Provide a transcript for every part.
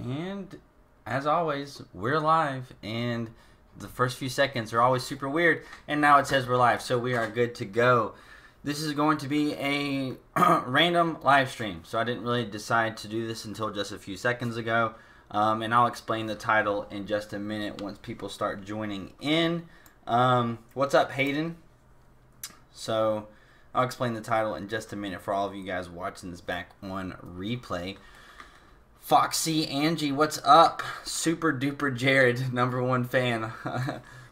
And as always, we're live, and the first few seconds are always super weird, and now it says we're live, so we are good to go. This is going to be a random live stream, so I didn't really decide to do this until just a few seconds ago, and I'll explain the title in just a minute once people start joining in. What's up, Hayden? So I'll explain the title in just a minute for all of you guys watching this back on replay. Foxy, Angie, what's up? Super duper Jared, #1 fan.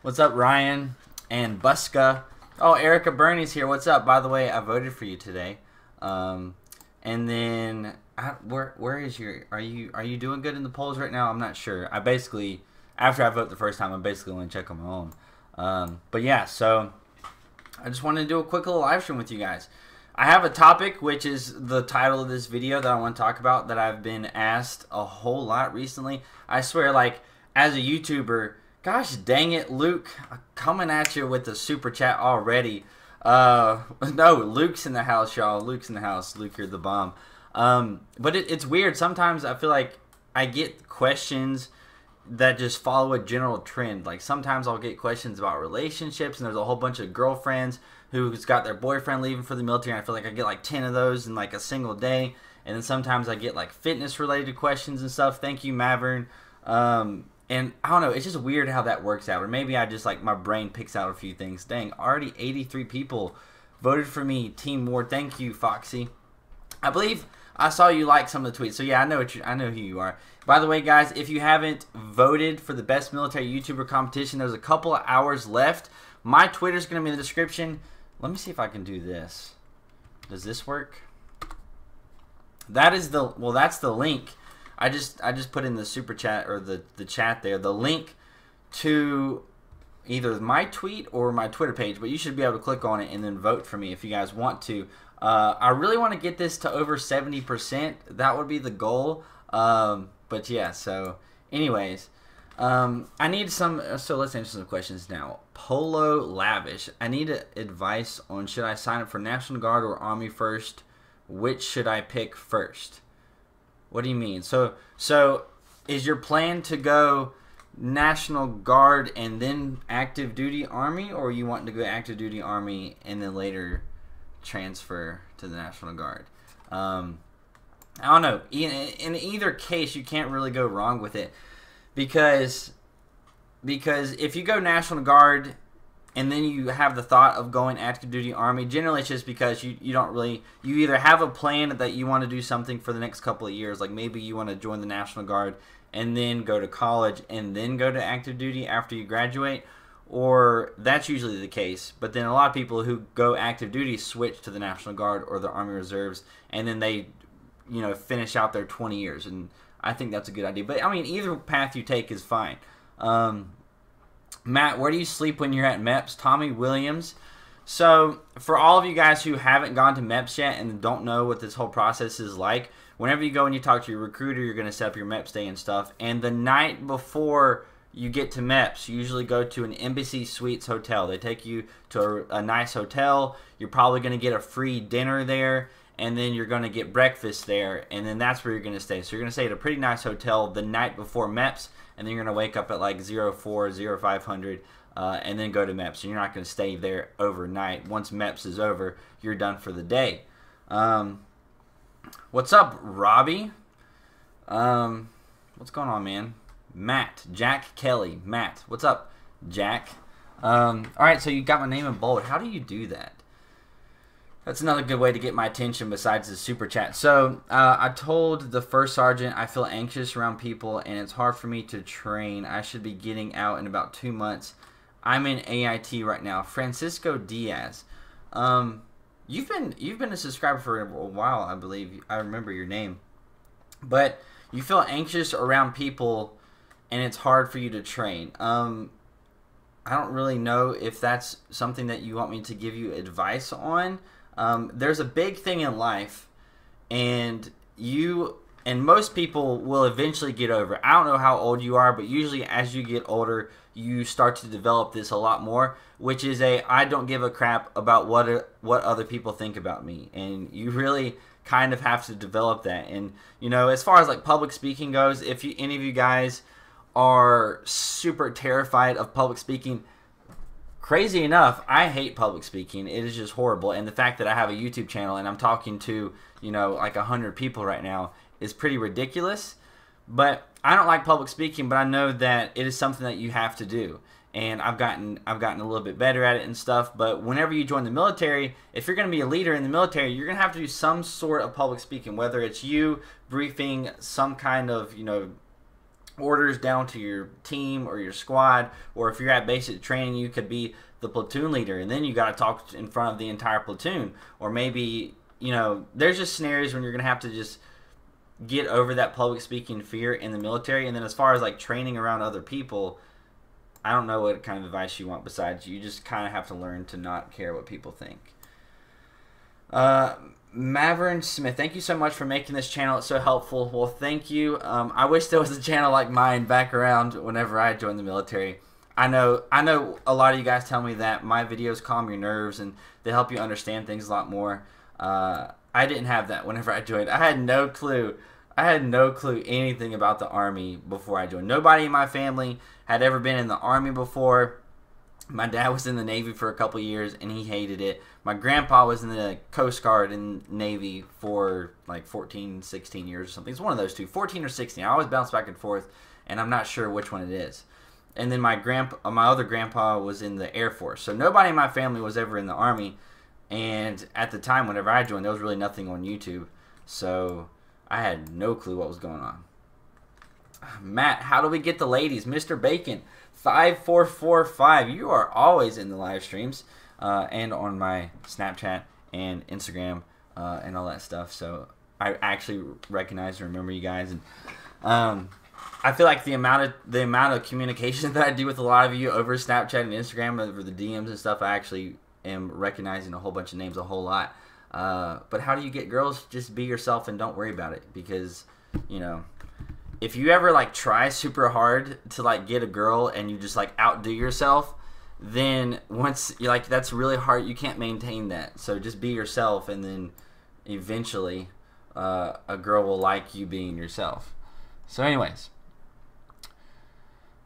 What's up, Ryan and Buska? Oh, Erica Bernie's here. What's up? By the way, I voted for you today. And then where is your? Are you doing good in the polls right now? I'm not sure. I basically, after I vote the first time, I basically only check on my own. But yeah, so I just wanted to do a quick little live stream with you guys. I have a topic, which is the title of this video that I want to talk about, that I've been asked a whole lot recently. I swear, like, as a YouTuber, gosh dang it, Luke, coming at you with the super chat already. No, Luke's in the house, y'all. Luke's in the house. Luke, you're the bomb. But it's weird. Sometimes I feel like I get questions that just follow a general trend. Like, sometimes I'll get questions about relationships, and there's a whole bunch of girlfriends who's got their boyfriend leaving for the military, and I feel like I get like 10 of those in like a single day. And then sometimes I get like fitness related questions and stuff. Thank you, Mavern. And I don't know, it's just weird how that works out. Or maybe I just, like, my brain picks out a few things. Dang, already 83 people voted for me. Team Ward, thank you, Foxy. I believe I saw you like some of the tweets. So yeah, I know who you are. By the way, guys, if you haven't voted for the best military YouTuber competition, there's a couple of hours left. My Twitter's going to be in the description. Let me see if I can do this. Does this work? That's the link. I just put in the super chat, or the chat there, the link to either my tweet or my Twitter page, but you should be able to click on it and then vote for me if you guys want to. I really want to get this to over 70%. That would be the goal. But yeah, so anyways, I need some, so let's answer some questions now. Polo Lavish, I need advice on, should I sign up for National Guard or Army first? Which should I pick first? What do you mean? So is your plan to go National Guard and then active duty Army, or you want to go active duty Army and then later transfer to the National Guard? I don't know. In either case, you can't really go wrong with it, because if you go National Guard and then you have the thought of going active duty Army, generally it's just because you either have a plan that you want to do something for the next couple of years, like maybe you want to join the National Guard and then go to college and then go to active duty after you graduate, or that's usually the case. But then a lot of people who go active duty switch to the National Guard or the Army Reserves, and then they, finish out their 20 years, and I think that's a good idea. But I mean, either path you take is fine. Matt, where do you sleep when you're at MEPs? Tommy Williams. So for all of you guys who haven't gone to MEPs yet and don't know what this whole process is like, whenever you go and you talk to your recruiter, you're going to set up your MEPs day and stuff. And the night before you get to MEPs, you usually go to an Embassy Suites hotel. They take you to a nice hotel. You're probably going to get a free dinner there, and then you're going to get breakfast there, and then that's where you're going to stay. So you're going to stay at a pretty nice hotel the night before MEPs, and then you're going to wake up at like 0500, and then go to MEPS. And you're not going to stay there overnight. Once MEPS is over, you're done for the day. What's up, Robbie? What's going on, man? Matt, Jack Kelly, Matt. What's up, Jack? All right, so you got my name in bold. How do you do that? That's another good way to get my attention besides the super chat. So I told the first sergeant I feel anxious around people and it's hard for me to train. I should be getting out in about 2 months. I'm in AIT right now. Francisco Diaz. You've been a subscriber for a while, I believe. I remember your name. But you feel anxious around people and it's hard for you to train. I don't really know if that's something that you want me to give you advice on. There's a big thing in life, and most people will eventually get over it. I don't know how old you are, but usually as you get older, you start to develop this a lot more, which is I don't give a crap about what other people think about me. And you really kind of have to develop that. And you know, as far as like public speaking goes, if any of you guys are super terrified of public speaking, crazy enough, I hate public speaking. It is just horrible. And the fact that I have a YouTube channel and I'm talking to, you know, like 100 people right now is pretty ridiculous. But I don't like public speaking, but I know that it is something that you have to do. And I've gotten a little bit better at it and stuff. But whenever you join the military, if you're going to be a leader in the military, you're going to have to do some sort of public speaking, whether it's you briefing some kind of, you know, orders down to your team or your squad, or if you're at basic training, you could be the platoon leader, and then you got to talk in front of the entire platoon. Or maybe, you know, there's just scenarios when you're going to have to just get over that public speaking fear in the military. And then as far as like training around other people, I don't know what kind of advice you want besides you just kind of have to learn to not care what people think. Maverick Smith, thank you so much for making this channel. It's so helpful. Well, thank you. I wish there was a channel like mine back around whenever I joined the military. I know a lot of you guys tell me that my videos calm your nerves and they help you understand things a lot more. I didn't have that whenever I joined. I had no clue. Anything about the Army before I joined. Nobody in my family had ever been in the Army before. My dad was in the Navy for a couple years and he hated it. My grandpa was in the Coast Guard and Navy for like 14, 16 years or something. It's one of those two, 14 or 16. I always bounce back and forth and I'm not sure which one it is. And then my other grandpa was in the Air Force. So nobody in my family was ever in the Army. And at the time, whenever I joined, there was really nothing on YouTube. So I had no clue what was going on. Matt, how do we get the ladies? Mr. Bacon, 5445. You are always in the live streams and on my Snapchat and Instagram and all that stuff. So I actually recognize and remember you guys. And I feel like the amount of communication that I do with a lot of you over Snapchat and Instagram, over the DMs and stuff, I actually am recognizing a whole bunch of names a whole lot. But how do you get girls? Just be yourself and don't worry about it, because, you know, if you ever like try super hard to like get a girl and you just like outdo yourself, then once you're like, that's really hard. You can't maintain that. So just be yourself, and then eventually a girl will like you being yourself. So anyways,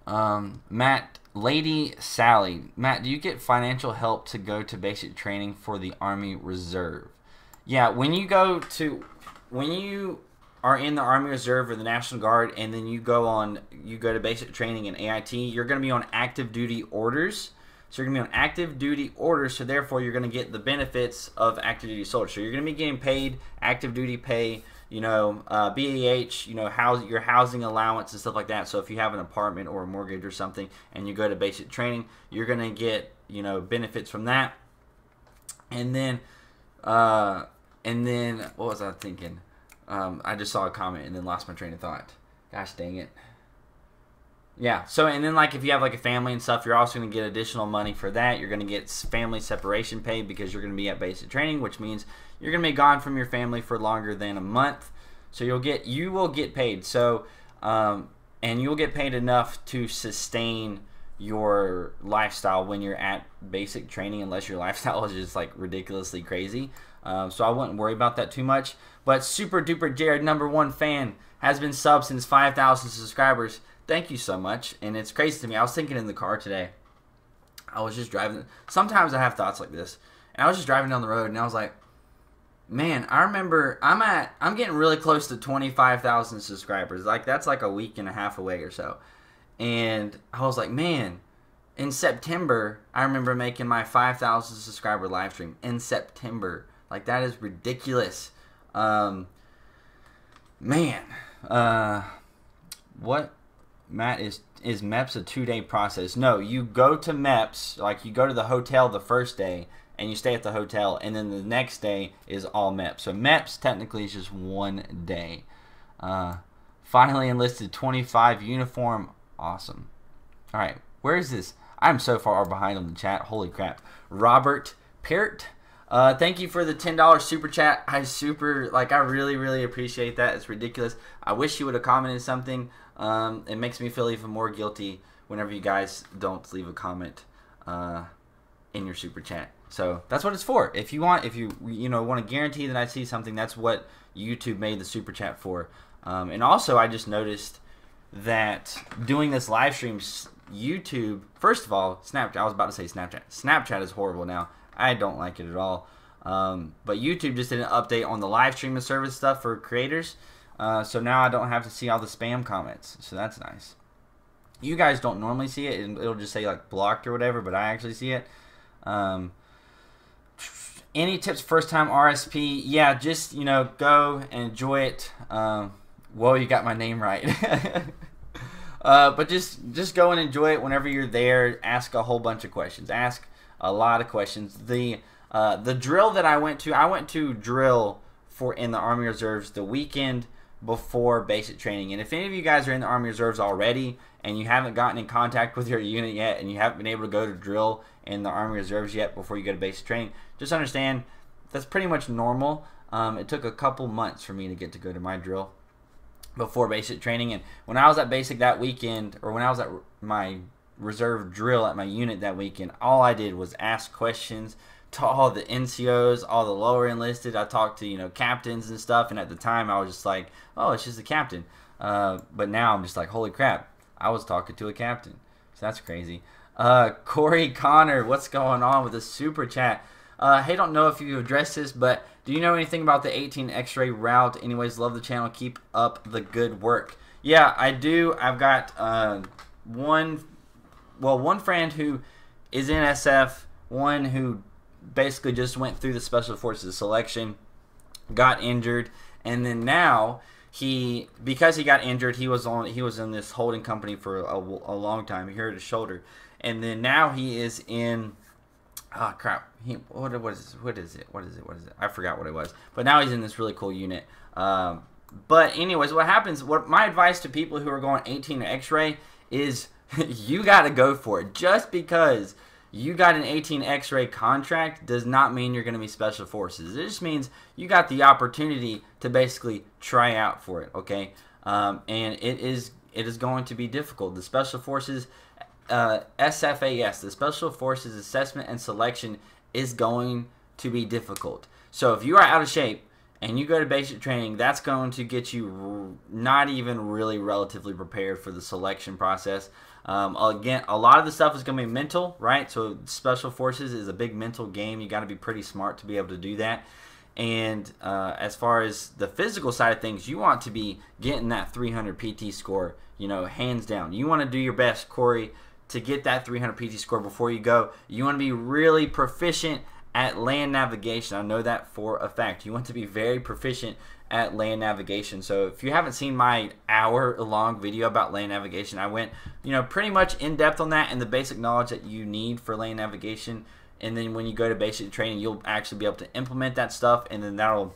Matt, Lady Sally, Matt, do you get financial help to go to basic training for the Army Reserve? Yeah, when you are in the Army Reserve or the National Guard, and then you go to basic training in AIT, you're going to be on active duty orders. So you're going to be on active duty orders, so therefore you're going to get the benefits of active duty soldiers. So you're going to be getting paid active duty pay, you know, BAH, you know, your housing allowance and stuff like that. So if you have an apartment or a mortgage or something and you go to basic training, you're going to get, you know, benefits from that. And then what was I thinking? I just saw a comment and then lost my train of thought. Gosh dang it. Yeah, so and then like if you have like a family and stuff, you're also going to get additional money for that. You're going to get family separation pay because you're going to be at basic training, which means you're going to be gone from your family for longer than a month. So you will get paid. So and you'll get paid enough to sustain your lifestyle when you're at basic training, unless your lifestyle is just like ridiculously crazy. So I wouldn't worry about that too much. But Super Duper Jared, #1 fan, has been subbed since 5,000 subscribers. Thank you so much. And it's crazy to me. I was thinking in the car today. I was just driving. Sometimes I have thoughts like this. And I was just driving down the road and I was like, man, I remember I'm getting really close to 25,000 subscribers. Like that's like a week and a half away or so. And I was like, man, in September, I remember making my 5,000 subscriber live stream in September. Like that is ridiculous. What? Matt, is MEPs a 2-day process? No, you go to MEPs, like you go to the hotel the first day and you stay at the hotel, and then the next day is all MEPs. So MEPs technically is just 1 day. Finally enlisted 25 uniform. Awesome. All right, where is this? I'm so far behind on the chat. Holy crap. Robert Parrott. Thank you for the $10 super chat. I really, really appreciate that. It's ridiculous. I wish you would have commented something. It makes me feel even more guilty whenever you guys don't leave a comment in your super chat. So that's what it's for. If you want to guarantee that I see something, that's what YouTube made the super chat for. And also, I just noticed that doing this live stream, YouTube, first of all, Snapchat. I was about to say Snapchat. Snapchat is horrible now. I don't like it at all. But YouTube just did an update on the live streaming service stuff for creators. So now I don't have to see all the spam comments. So that's nice. You guys don't normally see it, and it'll just say like blocked or whatever, but I actually see it. Any tips first time RSP? Yeah, just go and enjoy it. Whoa, you got my name right. But just go and enjoy it whenever you're there. Ask a whole bunch of questions. Ask a lot of questions. The drill that I went to drill in the Army Reserves the weekend before basic training. And if any of you guys are in the Army Reserves already and you haven't gotten in contact with your unit yet and you haven't been able to go to drill in the Army Reserves yet before you go to basic training, just understand that's pretty much normal. It took a couple months for me to get to go to my drill before basic training. And when I was at basic that weekend, or when I was at my reserve drill at my unit that weekend, all I did was ask questions to all the NCOs, all the lower enlisted. I talked to captains and stuff, and at the time I was just like, oh, it's just a captain. But now I'm just like, holy crap, I was talking to a captain. So that's crazy. Corey Connor, what's going on with the super chat? Hey, don't know if you addressed this, but do you know anything about the 18 X-ray route? Anyways, love the channel. Keep up the good work. Yeah, I do. I've got one friend who is in SF, one who basically just went through the Special Forces selection, got injured, and then now because he got injured, he was in this holding company for a long time. He hurt his shoulder, and then now he is in what is it? I forgot what it was. But now he's in this really cool unit. But anyways, my advice to people who are going 18 X-ray is you got to go for it. Just because you got an 18 X-ray contract does not mean you're going to be Special Forces. It just means you got the opportunity to basically try out for it, okay? And it is going to be difficult. The Special Forces, SFAS, the Special Forces Assessment and Selection, is going to be difficult. So if you are out of shape and you go to basic training, that's going to get you not even really relatively prepared for the selection process. Again, a lot of the stuff is going to be mental, right? So Special Forces is a big mental game. You got to be pretty smart to be able to do that. And as far as the physical side of things, you want to be getting that 300 PT score, hands down. You want to do your best, Corey, to get that 300 PT score before you go. You want to be really proficient at land navigation. I know that for a fact. You want to be very proficient at land navigation. So if you haven't seen my hour-long video about land navigation, I went, pretty much in depth on that and the basic knowledge that you need for land navigation. And then when you go to basic training, you'll actually be able to implement that stuff, and then that'll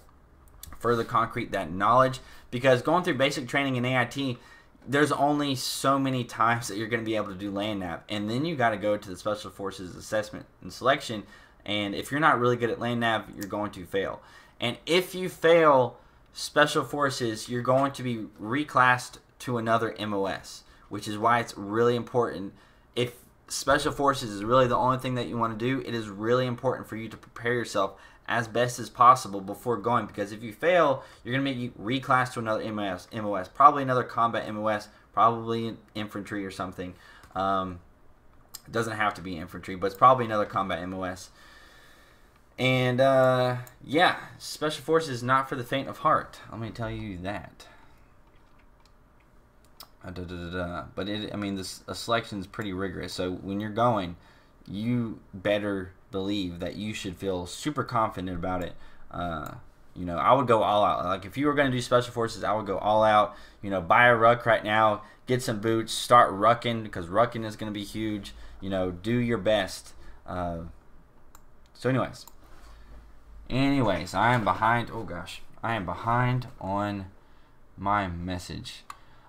further concrete that knowledge. Because going through basic training in AIT, there's only so many times that you're going to be able to do land nav, and then you got to go to the Special Forces Assessment and Selection. And if you're not really good at land nav, you're going to fail. And if you fail Special Forces, you're going to be reclassed to another MOS, which is why it's really important. If Special Forces is really the only thing that you want to do, it is really important for you to prepare yourself as best as possible before going, because if you fail, you're going to be reclassed to another MOS, probably another combat MOS, probably infantry or something. It doesn't have to be infantry, but it's probably another combat MOS. And yeah, Special Forces is not for the faint of heart. Let me tell you that. But this selection is pretty rigorous. So when you're going, you better believe that you should feel super confident about it. I would go all out. Like if you were going to do Special Forces, I would go all out. Buy a ruck right now, get some boots, start rucking, because rucking is going to be huge. Do your best. So anyways, I am behind. Oh gosh, I am behind on my message.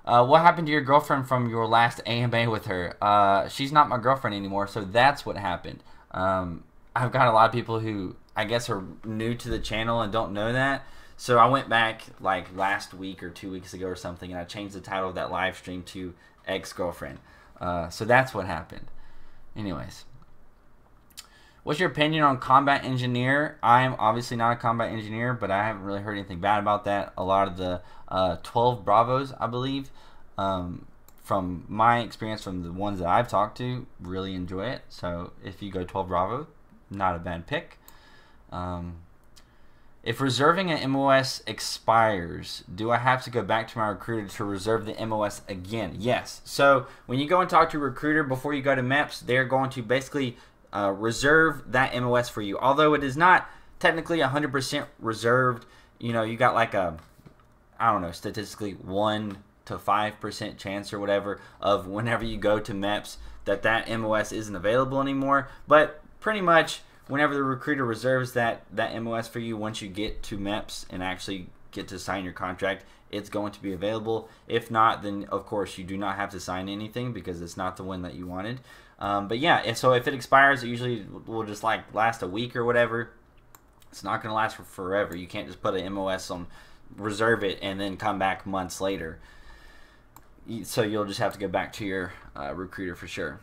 What happened to your girlfriend from your last AMA with her? She's not my girlfriend anymore, so that's what happened. I've got a lot of people who I guess are new to the channel and don't know that. So I went back like last week or 2 weeks ago or something, and I changed the title of that live stream to ex-girlfriend. So that's what happened. Anyways. What's your opinion on combat engineer? I am obviously not a combat engineer, but I haven't really heard anything bad about that. A lot of the 12 Bravos, I believe, from my experience, from the ones that I've talked to, really enjoy it. So if you go 12 Bravo, not a bad pick. If reserving an MOS expires, do I have to go back to my recruiter to reserve the MOS again? Yes. So when you go and talk to a recruiter before you go to MEPs, they're going to basically reserve that MOS for you. Although it is not technically 100% reserved, you know, you got like a, I don't know, statistically 1 to 5% chance or whatever of whenever you go to MEPs that MOS isn't available anymore. But pretty much whenever the recruiter reserves that MOS for you, once you get to MEPs and actually get to sign your contract, it's going to be available. If not, then of course you do not have to sign anything because it's not the one that you wanted. But yeah, so if it expires, it usually will just like last a week or whatever. It's not going to last for forever. You can't just put an MOS on, reserve it, and then come back months later. So you'll just have to go back to your recruiter for sure.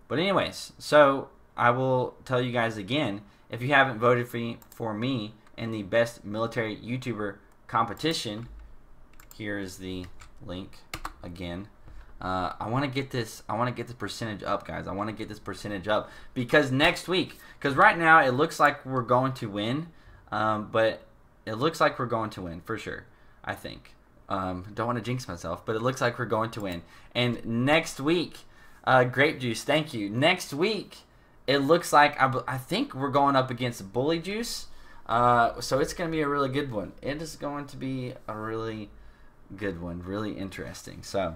But anyways, so I will tell you guys again, if you haven't voted for me in the best military YouTuber competition, here is the link again. I want to get this percentage up, guys. I want to get this percentage up because next week, because right now it looks like we're going to win, but it looks like we're going to win for sure, I think. Don't want to jinx myself, but it looks like we're going to win. And next week, Grape Juice, thank you. Next week, it looks like I think we're going up against Bully Juice. So it's going to be a really good one. It is going to be a really good one, really interesting. So,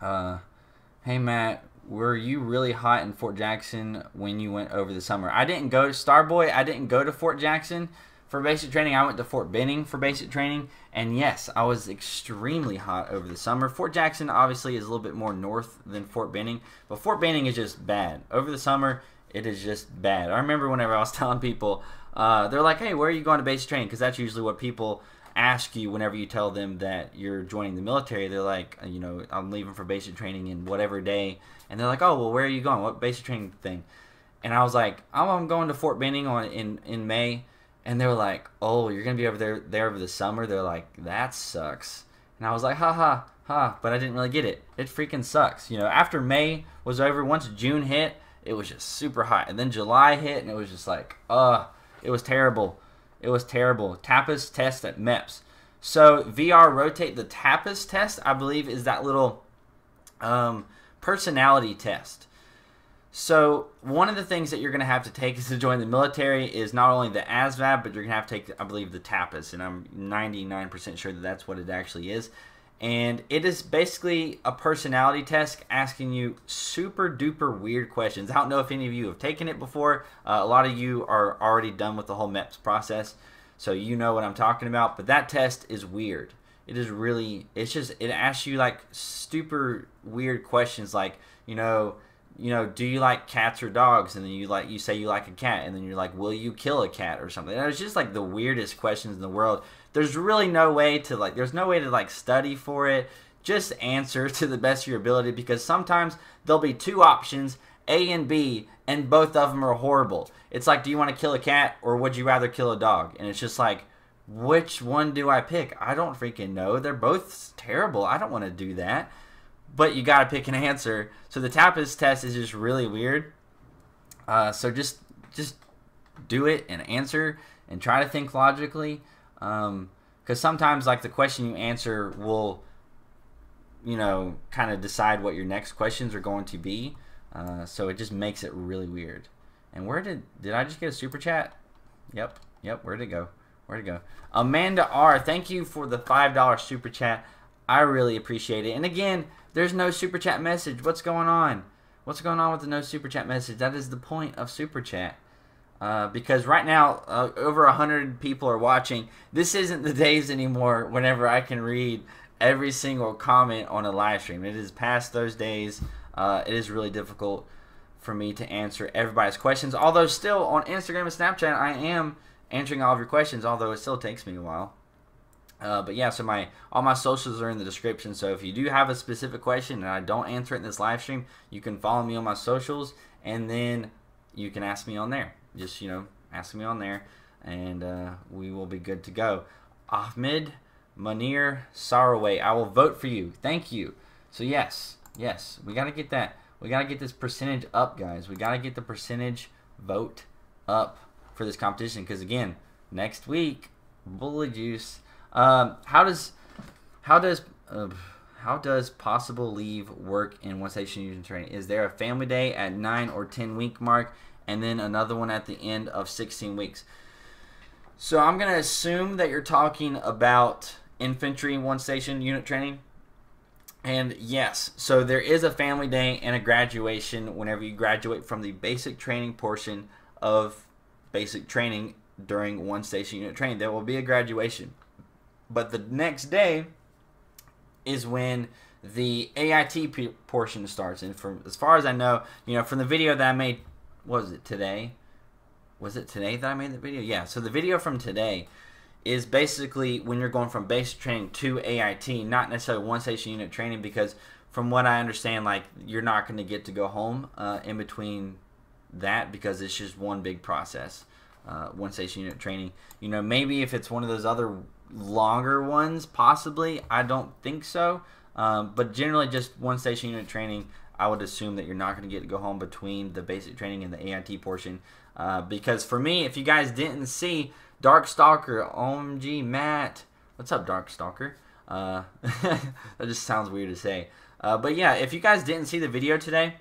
hey Matt, were you really hot in Fort Jackson when you went over the summer? I didn't go to Starboy. I didn't go to Fort Jackson for basic training. I went to Fort Benning for basic training, and yes, I was extremely hot over the summer. Fort Jackson obviously is a little bit more north than Fort Benning, but Fort Benning is just bad. Over the summer, it is just bad. I remember whenever I was telling people, they're like, hey, where are you going to basic training? Because that's usually what people ask you whenever you tell them that you're joining the military. They're like, you know, I'm leaving for basic training in whatever day, and they're like, oh, well, where are you going? What basic training thing? And I was like, oh, I'm going to Fort Benning in May. And they were like, oh, you're going to be over there over the summer? They're like, that sucks. And I was like, ha, ha, ha. But I didn't really get it. It freaking sucks. You know, after May was over, once June hit, it was just super hot. And then July hit, and it was just like, it was terrible. It was terrible. TAPAS test at MEPS. So VR Rotate, the TAPAS test, I believe, is that little personality test. So one of the things that you're going to have to take is to join the military is not only the ASVAB, but you're going to have to take, I believe, the TAPAS. And I'm 99% sure that that's what it actually is. And it is basically a personality test asking you super duper weird questions. I don't know if any of you have taken it before. A lot of you are already done with the whole MEPS process, so you know what I'm talking about. But that test is weird. It is really, it asks you like super weird questions like, you know, do you like cats or dogs? And then you say you like a cat, and then you're like, will you kill a cat or something? And it's just like the weirdest questions in the world. There's really no way to study for it. Just answer to the best of your ability, because sometimes there'll be two options, A and B, and both of them are horrible. It's like, do you want to kill a cat or would you rather kill a dog? And it's just like, which one do I pick? I don't freaking know. They're both terrible. I don't want to do that. But you got to pick an answer. So the TAPAS test is just really weird. So just do it and answer and try to think logically. Because sometimes like the question you answer will, you know, kind of decide what your next questions are going to be. So it just makes it really weird. And where did I just get a super chat? Yep. Where'd it go? Amanda R, thank you for the $5 super chat. I really appreciate it. And again, there's no super chat message. What's going on? What's going on with the no super chat message? That is the point of super chat. Because right now, over 100 people are watching. This isn't the days anymore whenever I can read every single comment on a live stream. It is past those days. It is really difficult for me to answer everybody's questions. Although still on Instagram and Snapchat, I am answering all of your questions, although it still takes me a while. But yeah, so all my socials are in the description. So if you do have a specific question and I don't answer it in this live stream, you can follow me on my socials, and then you can ask me on there. Just, ask me on there, and we will be good to go. Ahmed Munir Saraway, I will vote for you. Thank you. So yes, we gotta get that. We gotta get this percentage up, guys. We gotta get the percentage vote up for this competition, because again, next week, Bully Juice. How does possible leave work in one station unit training? Is there a family day at 9 or 10 week mark, and then another one at the end of 16 weeks? So I'm gonna assume that you're talking about infantry one station unit training. And yes, so there is a family day and a graduation whenever you graduate from the basic training portion of basic training during one station unit training. There will be a graduation. But the next day is when the AIT portion starts. And from as far as I know, from the video that I made, was it today? Was it today that I made the video? Yeah, so the video from today is basically when you're going from basic training to AIT, not necessarily one station unit training, because from what I understand, like, you're not going to get to go home in between that, because it's just one big process. One station unit training. Maybe if it's one of those other longer ones, possibly. I don't think so. But generally just one station unit training, I would assume that you're not going to get to go home between the basic training and the AIT portion. Because for me, if you guys didn't see Darkstalker, OMG Matt, what's up, Darkstalker? That just sounds weird to say. But yeah, if you guys didn't see the video today,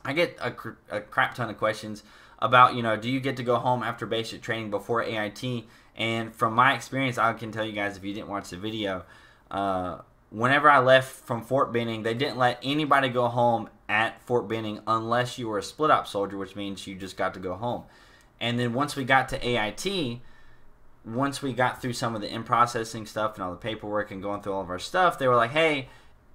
I get a crap ton of questions about, do you get to go home after basic training before AIT? And from my experience, I can tell you guys, if you didn't watch the video, whenever I left from Fort Benning, they didn't let anybody go home at Fort Benning unless you were a split op soldier, which means you just got to go home. And then once we got to AIT, once we got through some of the in-processing stuff and all the paperwork and going through all of our stuff, they were like, hey,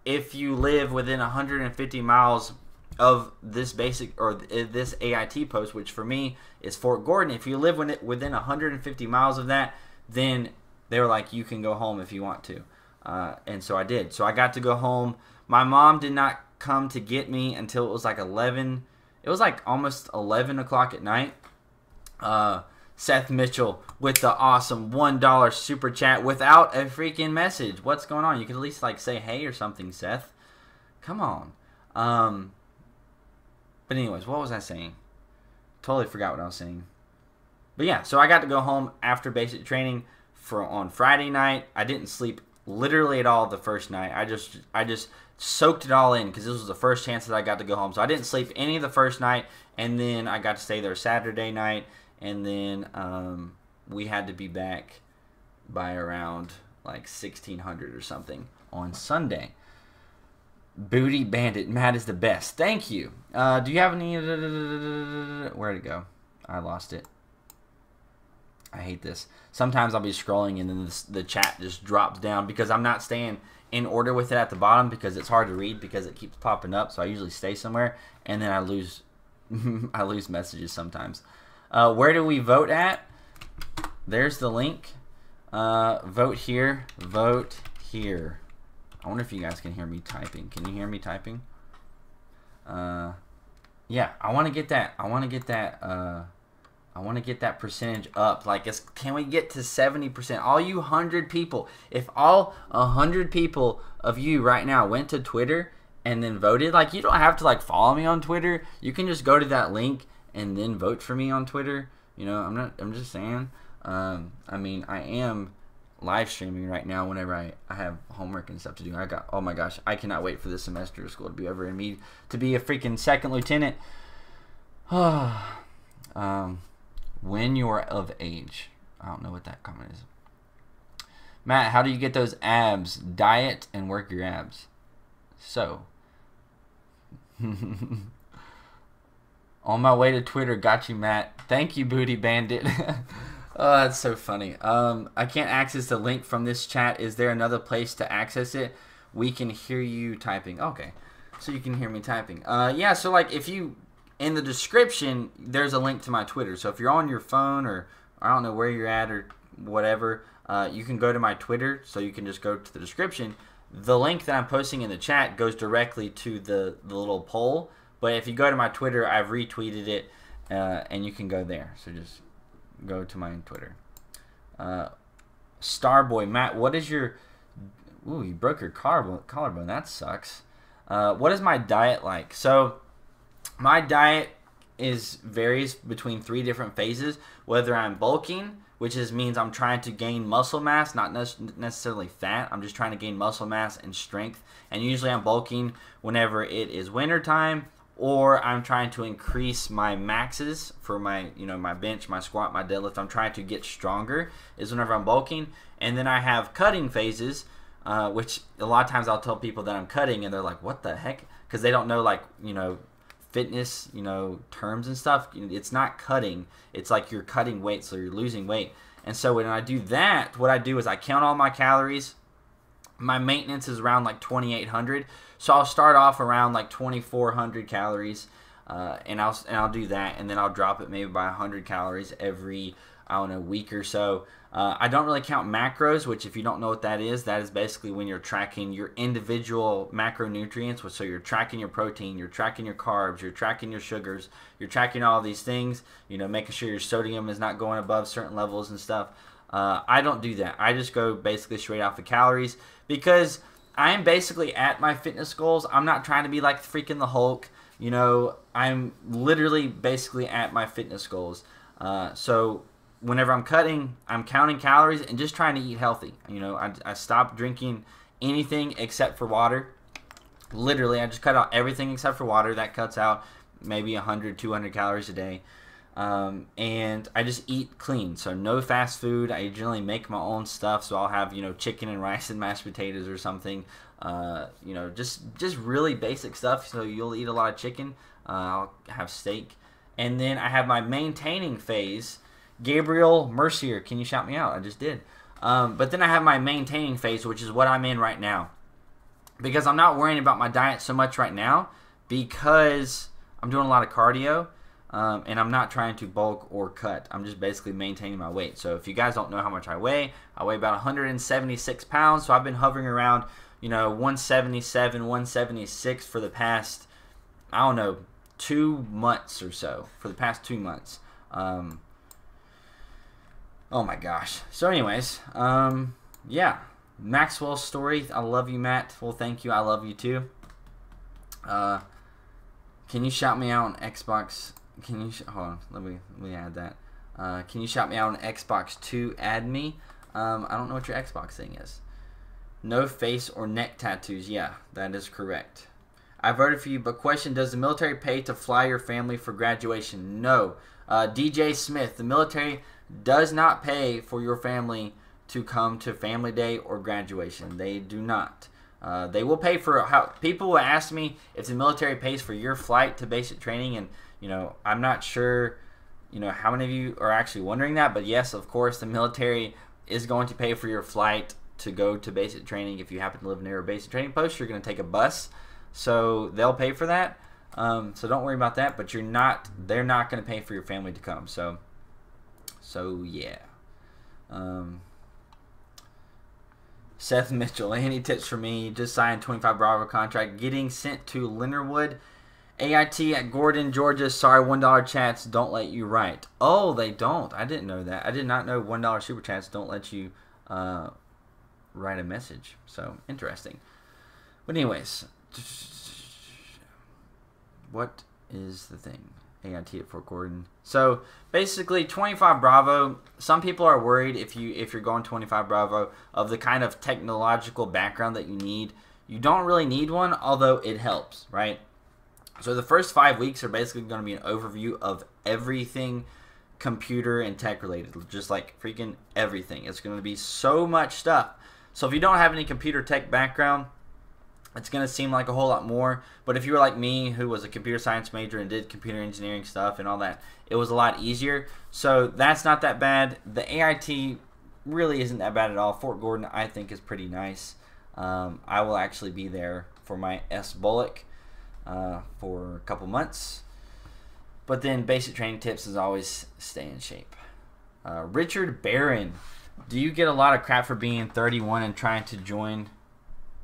if you live within 150 miles of this basic or this AIT post, which for me is Fort Gordon, if you live within 150 miles of that, then they were like, you can go home if you want to. And so I did. So I got to go home. My mom did not come to get me until it was like 11. It was like almost 11 o'clock at night. Seth Mitchell with the awesome $1 super chat without a freaking message. What's going on? You could at least like say hey or something, Seth. Come on. But anyways, what was I saying? Totally forgot what I was saying. But yeah, so I got to go home after basic training on Friday night. I didn't sleep literally at all the first night. I just soaked it all in because this was the first chance that I got to go home. So I didn't sleep any of the first night, and then I got to stay there Saturday night, and then we had to be back by around like 1600 or something on Sunday. Booty Bandit, Matt is the best. Thank you. Do you have any... Where'd it go? I lost it. I hate this. Sometimes I'll be scrolling and then the chat just drops down because I'm not staying in order with it at the bottom because it's hard to read because it keeps popping up. So I usually stay somewhere and then I lose I lose messages sometimes. Where do we vote at? There's the link. Vote here. Vote here. I wonder if you guys can hear me typing. Can you hear me typing? Yeah, I want to get that. I want to get that percentage up. Like, can we get to 70%? All you 100 people, if all 100 people of you right now went to Twitter and then voted, like, you don't have to like follow me on Twitter. You can just go to that link and then vote for me on Twitter. You know, I'm just saying. I mean, I am live streaming right now whenever I have homework and stuff to do. Oh my gosh, I cannot wait for this semester of school to be over and me to be a freaking second lieutenant. When you're of age. I don't know what that comment is. Matt, how do you get those abs? Diet and work your abs. So. On my way to Twitter. Got you, Matt. Thank you, Booty Bandit. Oh, that's so funny. I can't access the link from this chat. Is there another place to access it? We can hear you typing. Okay. So you can hear me typing. Yeah, so like if you... In the description, there's a link to my Twitter. So if you're on your phone or I don't know where you're at or whatever, you can go to my Twitter, so you can just go to the description. The link that I'm posting in the chat goes directly to the little poll, but if you go to my Twitter, I've retweeted it, and you can go there. So just go to my Twitter. Starboy Matt, what is your... Ooh, you broke your collarbone. That sucks. What is my diet like? So my diet varies between 3 different phases. Whether I'm bulking, which means I'm trying to gain muscle mass, not necessarily fat. I'm just trying to gain muscle mass and strength. And usually I'm bulking whenever it is winter time, or I'm trying to increase my maxes for my, my bench, my squat, my deadlift. I'm trying to get stronger is whenever I'm bulking. And then I have cutting phases, which a lot of times I'll tell people that I'm cutting and they're like, what the heck? Because they don't know, like, fitness, terms and stuff. It's not cutting. It's like you're cutting weight, so you're losing weight. And so when I do that, what I do is I count all my calories. My maintenance is around like 2,800. So I'll start off around like 2,400 calories, and I'll do that, and then I'll drop it maybe by 100 calories every, I don't know, week or so. I don't really count macros, which if you don't know what that is basically when you're tracking your individual macronutrients. So you're tracking your protein, you're tracking your carbs, you're tracking your sugars, you're tracking all these things, making sure your sodium is not going above certain levels and stuff. I don't do that. I just go basically straight off the calories because I'm basically at my fitness goals. I'm not trying to be like freaking the Hulk. I'm literally basically at my fitness goals. So whenever I'm cutting, I'm counting calories and just trying to eat healthy. I stopped drinking anything except for water. Literally, I just cut out everything except for water. That cuts out maybe 100, 200 calories a day. And I just eat clean. So no fast food. I generally make my own stuff. So I'll have, chicken and rice and mashed potatoes or something. Just really basic stuff. So you'll eat a lot of chicken. I'll have steak. And then I have my maintaining phase. Gabriel Mercier, can you shout me out? I just did. But then I have my maintaining phase, which is what I'm in right now. Because I'm not worrying about my diet so much right now because I'm doing a lot of cardio, and I'm not trying to bulk or cut. I'm just basically maintaining my weight. So if you guys don't know how much I weigh about 176 pounds. So I've been hovering around, 177, 176 for the past, I don't know, 2 months or so. For the past 2 months. Oh my gosh. So anyways, yeah. Maxwell's story. I love you, Matt. Well, thank you. I love you too. Can you shout me out on Xbox? Can you hold on? Let me add that. Can you shout me out on Xbox to add me? I don't know what your Xbox thing is. No face or neck tattoos. Yeah, that is correct. I voted for you, but question, does the military pay to fly your family for graduation? No. DJ Smith, the military does not pay for your family to come to family day or graduation. They do not. They will pay for how people will ask me if the military pays for your flight to basic training, and I'm not sure how many of you are actually wondering that, but yes, of course the military is going to pay for your flight to go to basic training. If you happen to live near a basic training post, you're going to take a bus, so they'll pay for that. So don't worry about that, but they're not going to pay for your family to come. So yeah. Seth Mitchell, any tips for me? Just signed 25 Bravo contract. Getting sent to Leonardwood AIT at Gordon, Georgia. Sorry, $1 chats don't let you write. Oh, they don't. I didn't know that. I did not know $1 super chats don't let you write a message. So interesting. But anyways, what is the thing? AIT at Fort Gordon. So basically 25 Bravo, some people are worried if you're going 25 Bravo of the kind of technological background that you need. You don't really need one, although it helps, right? So the first 5 weeks are basically going to be an overview of everything computer and tech related, just like freaking everything. It's going to be so much stuff. So if you don't have any computer tech background, it's going to seem like a whole lot more. But if you were like me, who was a computer science major and did computer engineering stuff and all that, it was a lot easier. So that's not that bad. The AIT really isn't that bad at all. Fort Gordon, I think, is pretty nice. I will actually be there for my S-Bullock for a couple months. But then basic training tips is always stay in shape. Richard Barron. Do you get a lot of crap for being 31 and trying to join?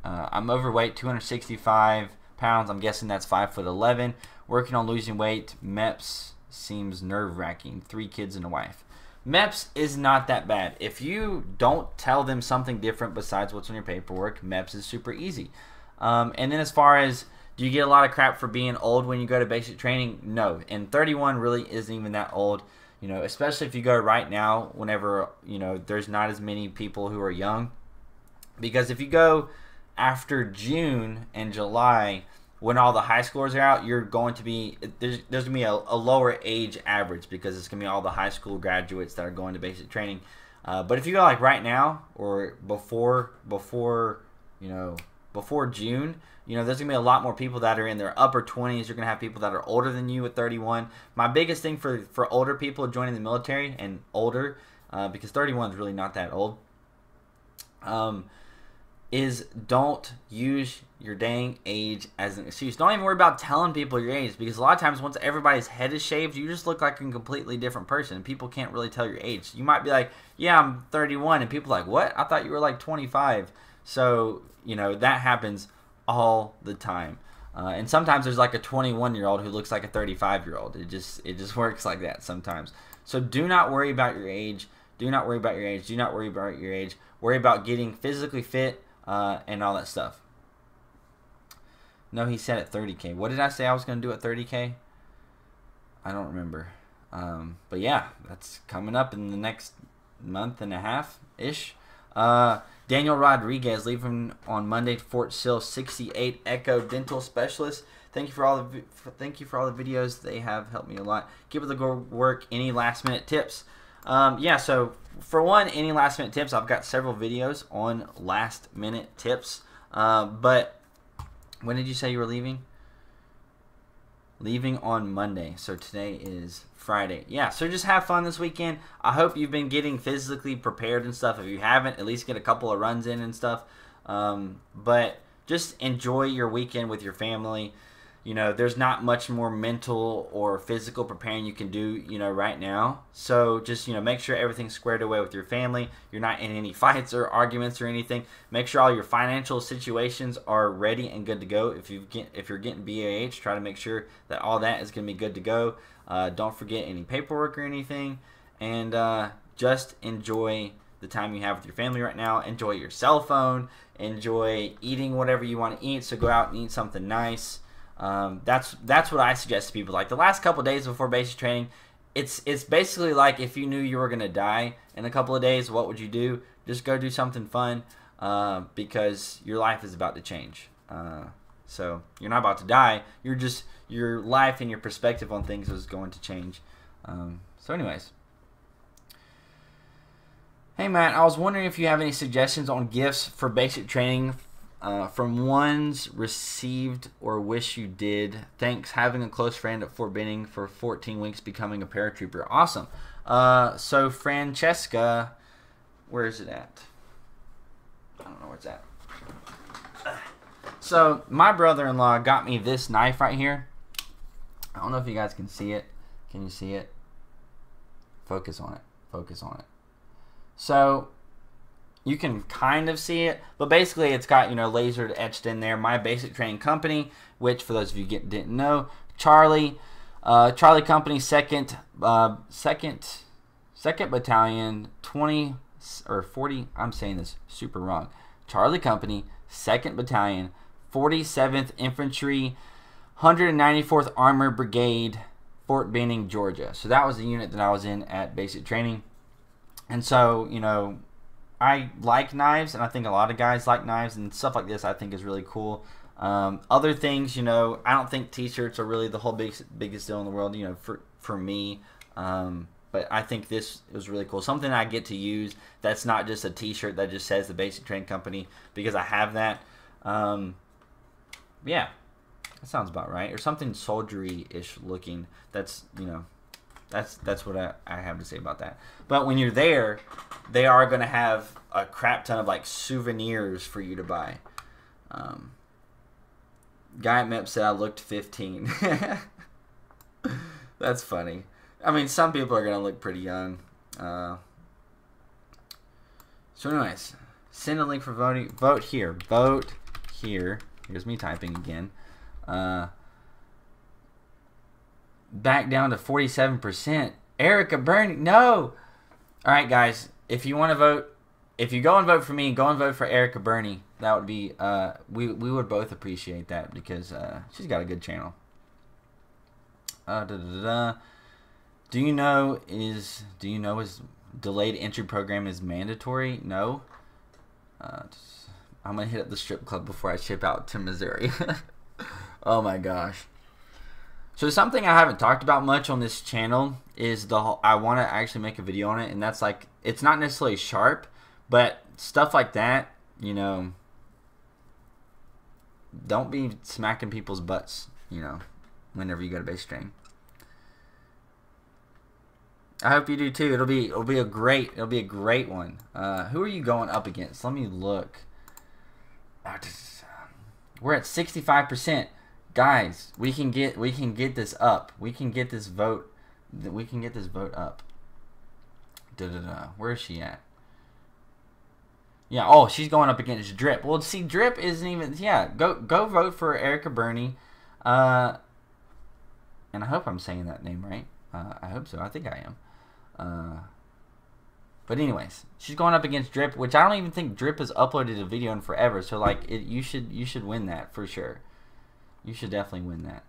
I'm overweight, 265 pounds. I'm guessing that's 5'11". Working on losing weight. MEPs seems nerve-wracking. 3 kids and a wife. MEPs is not that bad. If you don't tell them something different besides what's on your paperwork, MEPs is super easy. And then as far as, do you get a lot of crap for being old when you go to basic training? No. And 31 really isn't even that old. You know, especially if you go right now, whenever, you know, there's not as many people who are young. Because if you go after June and July, when all the high schoolers are out, you're going to be, there's going to be a lower age average, because it's going to be all the high school graduates that are going to basic training. But if you go like right now or before June, you know, there's going to be a lot more people that are in their upper 20s. You're going to have people that are older than you at 31. My biggest thing for older people joining the military, and older, because 31 is really not that old, is don't use your dang age as an excuse. Don't even worry about telling people your age, because a lot of times once everybody's head is shaved, you just look like a completely different person. People can't really tell your age. You might be like, yeah, I'm 31, and people are like, what? I thought you were like 25. So, you know, that happens all the time. And sometimes there's like a 21-year-old who looks like a 35-year-old. It just works like that sometimes. So do not worry about your age. Do not worry about your age. Do not worry about your age. Worry about getting physically fit and all that stuff. No, he said at 30K. What did I say I was going to do at 30K? I don't remember. But yeah, that's coming up in the next month and a half-ish. Daniel Rodriguez leaving on Monday to Fort Sill, 68 Echo Dental Specialist. Thank you for all the videos. They have helped me a lot. Keep up the good work. Any last minute tips? Yeah, so for one, any last minute tips, I've got several videos on last minute tips. But when did you say you were leaving? Leaving on Monday. So today is Friday. Yeah, so just have fun this weekend. I hope you've been getting physically prepared and stuff. If you haven't, at least get a couple of runs in and stuff. But just enjoy your weekend with your family. You know, there's not much more mental or physical preparing you can do, you know, right now. So just, you know, make sure everything's squared away with your family. You're not in any fights or arguments or anything. Make sure all your financial situations are ready and good to go. If you're getting BAH, try to make sure that all that is going to be good to go. Don't forget any paperwork or anything. And just enjoy the time you have with your family right now. Enjoy your cell phone. Enjoy eating whatever you want to eat. So go out and eat something nice. That's what I suggest to people. Like the last couple of days before basic training, it's basically like if you knew you were gonna die in a couple of days, what would you do? Just go do something fun, because your life is about to change. So you're not about to die. Your life and your perspective on things is going to change. So anyways. Hey Matt, I was wondering if you have any suggestions on gifts for basic training from ones received or wish you did. Thanks. Having a close friend at Fort Benning for 14 weeks becoming a paratrooper. Awesome. So Francesca, where is it at? I don't know where it's at. So my brother-in-law got me this knife right here. I don't know if you guys can see it. Can you see it? Focus on it. Focus on it. So you can kind of see it, but basically it's got, you know, lasered etched in there. My basic training company, which for those of you didn't know, Charlie Company, second Battalion, 20 or 40. I'm saying this super wrong. Charlie Company, 2nd Battalion, 47th Infantry, 194th Armored Brigade, Fort Benning, Georgia. So that was the unit that I was in at basic training. And so, you know, I like knives, and I think a lot of guys like knives, and stuff like this I think is really cool. Other things, you know, I don't think t-shirts are really the whole biggest deal in the world, you know, for me. But I think this was really cool. Something I get to use that's not just a t-shirt that just says the Basic Training Company, because I have that. Yeah, that sounds about right. Or something soldiery-ish looking. That's, you know, that's what I have to say about that. But when you're there, they are going to have a crap ton of like souvenirs for you to buy. Guy at MEP said I looked 15. That's funny. I mean, some people are going to look pretty young. So anyways, send a link for voting. Vote here. Vote here. Here's me typing again. Back down to 47%. Erica Bernie, no. All right, guys. If you want to vote, if you go and vote for me, go and vote for Erica Bernie. That would be we would both appreciate that because she's got a good channel. Do you know is delayed entry program is mandatory? No. I'm gonna hit up the strip club before I ship out to Missouri. Oh my gosh. So something I haven't talked about much on this channel is I want to actually make a video on it, and that's like, it's not necessarily sharp, but stuff like that, you know, don't be smacking people's butts, you know, whenever you go to base train. I hope you do too. It'll be a great one. Who are you going up against? Let me look. We're at 65%. Guys, we can get this up. We can get this vote. We can get this vote up. Where is she at? Yeah. Oh, she's going up against Drip. Well, see, Drip isn't even. Yeah. Go vote for Erica Bernie. And I hope I'm saying that name right. I hope so. I think I am. But anyways, she's going up against Drip, which I don't even think Drip has uploaded a video in forever. So like, you should win that for sure. You should definitely win that.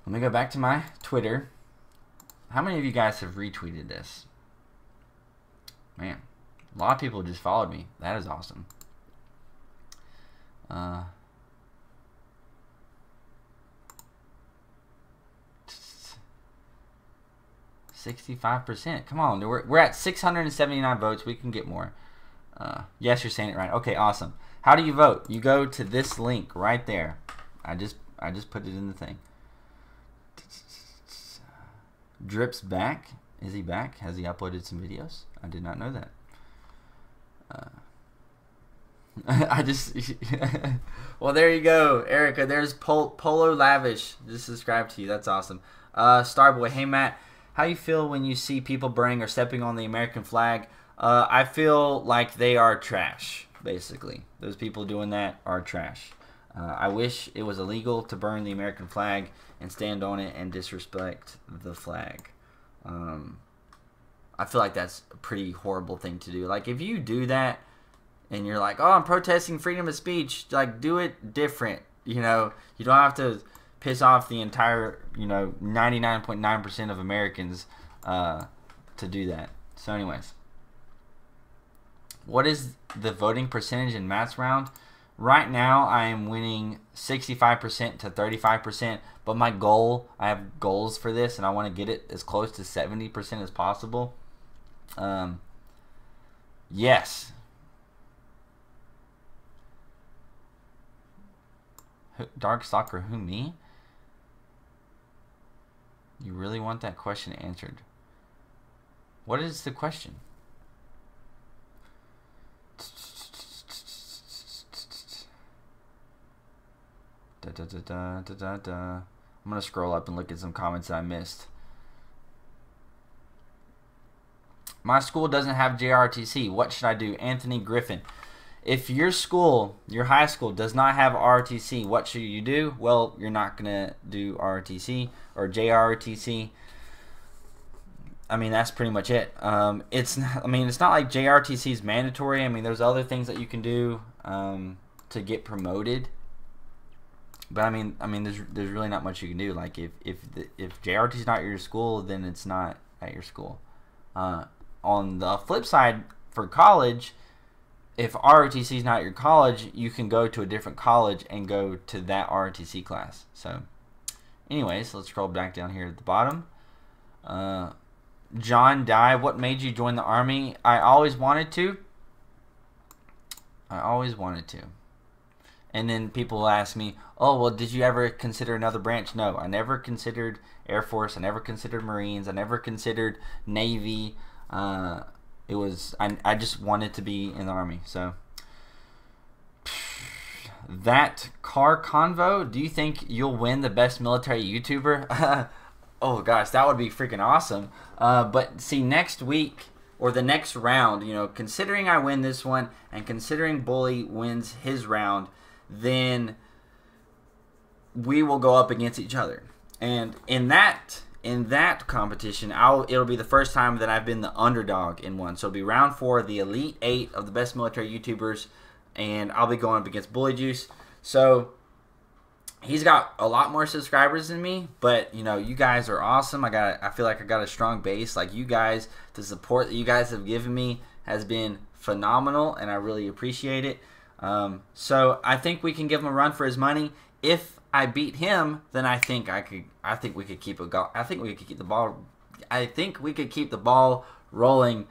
Let me go back to my Twitter. How many of you guys have retweeted this? Man, a lot of people just followed me. That is awesome. 65%. Come on, we're at 679 votes. We can get more. Yes, you're saying it right. Okay, awesome. How do you vote? You go to this link right there. I just put it in the thing. Drip's back. Is he back? Has he uploaded some videos? I did not know that. I just well, there you go, Erica. There's Polo Lavish. Just subscribe to you. That's awesome. Starboy, hey Matt, how you feel when you see people burning or stepping on the American flag? I feel like they are trash. Basically, those people doing that are trash. I wish it was illegal to burn the American flag and stand on it and disrespect the flag. I feel like that's a pretty horrible thing to do. Like, if you do that and you're like, oh, I'm protesting freedom of speech, like, do it different. You know, you don't have to piss off the entire, you know, 99.9% of Americans to do that. So anyways, what is the voting percentage in Matt's round? Right now, I am winning 65% to 35%, but my goal, I have goals for this, and I want to get it as close to 70% as possible. Yes. Dark Stalker, who, me? You really want that question answered? What is the question? I'm gonna scroll up and look at some comments that I missed. My school doesn't have JRTC. What should I do? Anthony Griffin. If your school, your high school, does not have RTC, what should you do? Well, you're not gonna do RTC or JRTC. I mean, that's pretty much it. It's not like JRTC is mandatory. I mean, there's other things that you can do to get promoted. But I mean, there's really not much you can do. Like, if JRT is not your school, then it's not at your school. On the flip side, for college, if ROTC is not your college, you can go to a different college and go to that ROTC class. So, anyways, let's scroll back down here at the bottom. John Dye, what made you join the Army? I always wanted to. And then people ask me, oh, well, did you ever consider another branch? No, I never considered Air Force. I never considered Marines. I never considered Navy. I just wanted to be in the Army. So, that car convo, do you think you'll win the best military YouTuber? Oh, gosh, that would be freaking awesome. But, see, next week, or the next round, you know, considering I win this one and considering Bully wins his round, then we will go up against each other. And in that competition, it'll be the first time that I've been the underdog in one. So it'll be round 4, the Elite 8 of the best military YouTubers, and I'll be going up against Bully Juice. So he's got a lot more subscribers than me, but you know, you guys are awesome. I feel like I got a strong base. Like, you guys, the support that you guys have given me has been phenomenal, and I really appreciate it. So I think we can give him a run for his money. If I beat him, then I think we could keep the ball rolling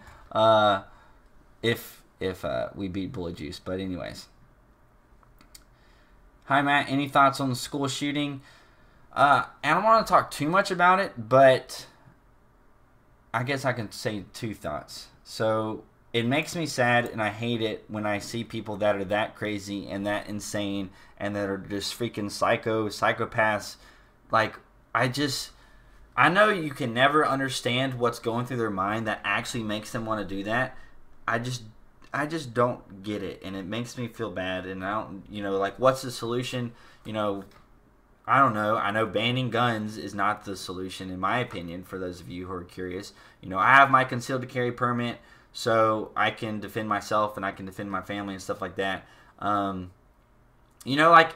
if we beat Bully Juice. But anyways. Hi, Matt. Any thoughts on the school shooting? I don't want to talk too much about it, but I guess I can say 2 thoughts. So it makes me sad, and I hate it when I see people that are that crazy and that insane and that are just freaking psychopaths. Like, I know you can never understand what's going through their mind that actually makes them want to do that. I just don't get it, and it makes me feel bad. And I don't, you know, like, what's the solution? You know, I don't know. I know banning guns is not the solution, in my opinion, for those of you who are curious. You know, I have my concealed carry permit, so I can defend myself and I can defend my family and stuff like that. You know, like,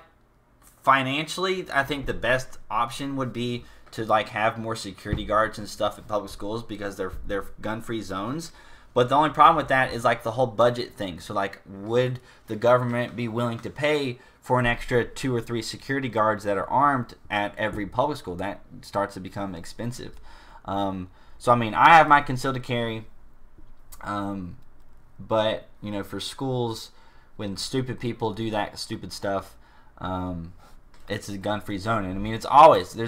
financially, I think the best option would be to, like, have more security guards and stuff at public schools because they're gun-free zones. But the only problem with that is, like, the whole budget thing. So, like, would the government be willing to pay for an extra 2 or 3 security guards that are armed at every public school? That starts to become expensive. So, I mean, I have my concealed carry. But, you know, for schools, when stupid people do that stupid stuff, it's a gun-free zone. And, I mean, there's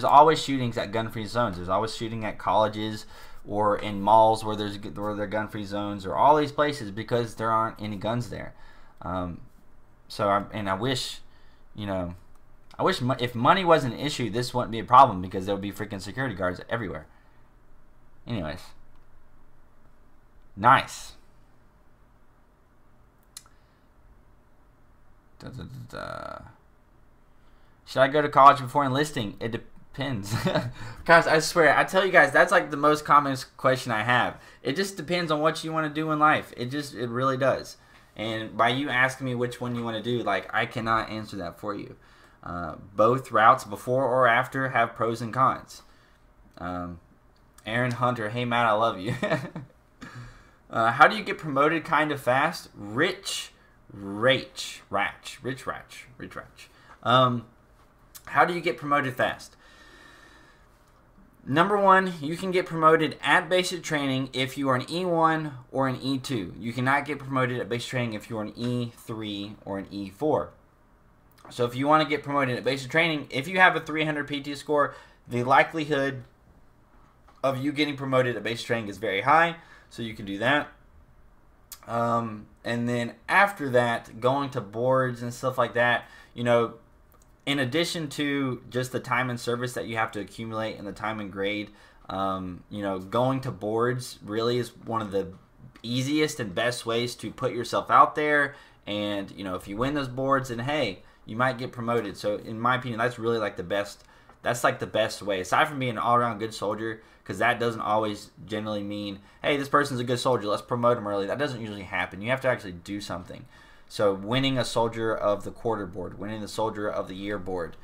always shootings at gun-free zones. There's always shooting at colleges or in malls where there are gun-free zones, or all these places, because there aren't any guns there. I wish, you know, if money wasn't an issue, this wouldn't be a problem, because there would be freaking security guards everywhere. Anyways. Nice. Should I go to college before enlisting? It depends. Guys, I swear, I tell you guys, that's like the most common question I have. It just depends on what you want to do in life. It really does. And by you asking me which one you want to do, like, I cannot answer that for you. Both routes, before or after, have pros and cons. Aaron Hunter, hey Matt, I love you. How do you get promoted kind of fast? Rich Ratch. How do you get promoted fast? Number 1, you can get promoted at basic training if you are an E1 or an E2. You cannot get promoted at basic training if you are an E3 or an E4. So if you want to get promoted at basic training, if you have a 300 PT score, the likelihood of you getting promoted at basic training is very high. So you can do that. And then after that, going to boards and stuff like that, you know, in addition to just the time and service that you have to accumulate and the time and grade, you know, going to boards really is one of the easiest and best ways to put yourself out there. And, you know, if you win those boards, then hey, you might get promoted. So in my opinion, that's really like the best. That's like the best way, aside from being an all-around good soldier, because that doesn't always generally mean, hey, this person's a good soldier, let's promote him early. That doesn't usually happen. You have to actually do something. So winning a Soldier of the Quarter board, winning the Soldier of the Year board,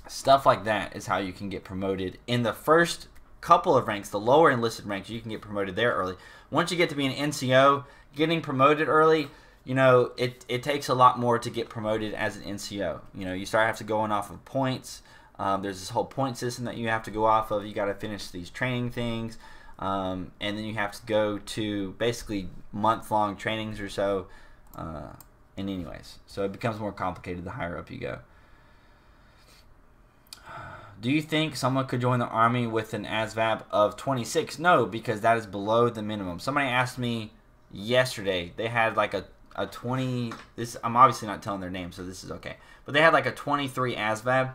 stuff like that is how you can get promoted. In the first couple of ranks, the lower enlisted ranks, you can get promoted there early. Once you get to be an NCO, getting promoted early, you know, it takes a lot more to get promoted as an NCO. You know, you have to going off of points. There's this whole point system that you have to go off of. You got to finish these training things. And then you have to go to basically month-long trainings or so. And anyways, so it becomes more complicated the higher up you go. Do you think someone could join the Army with an ASVAB of 26? No, because that is below the minimum. Somebody asked me yesterday. They had like a 20. I'm obviously not telling their name, so this is okay. But they had like a 23 ASVAB,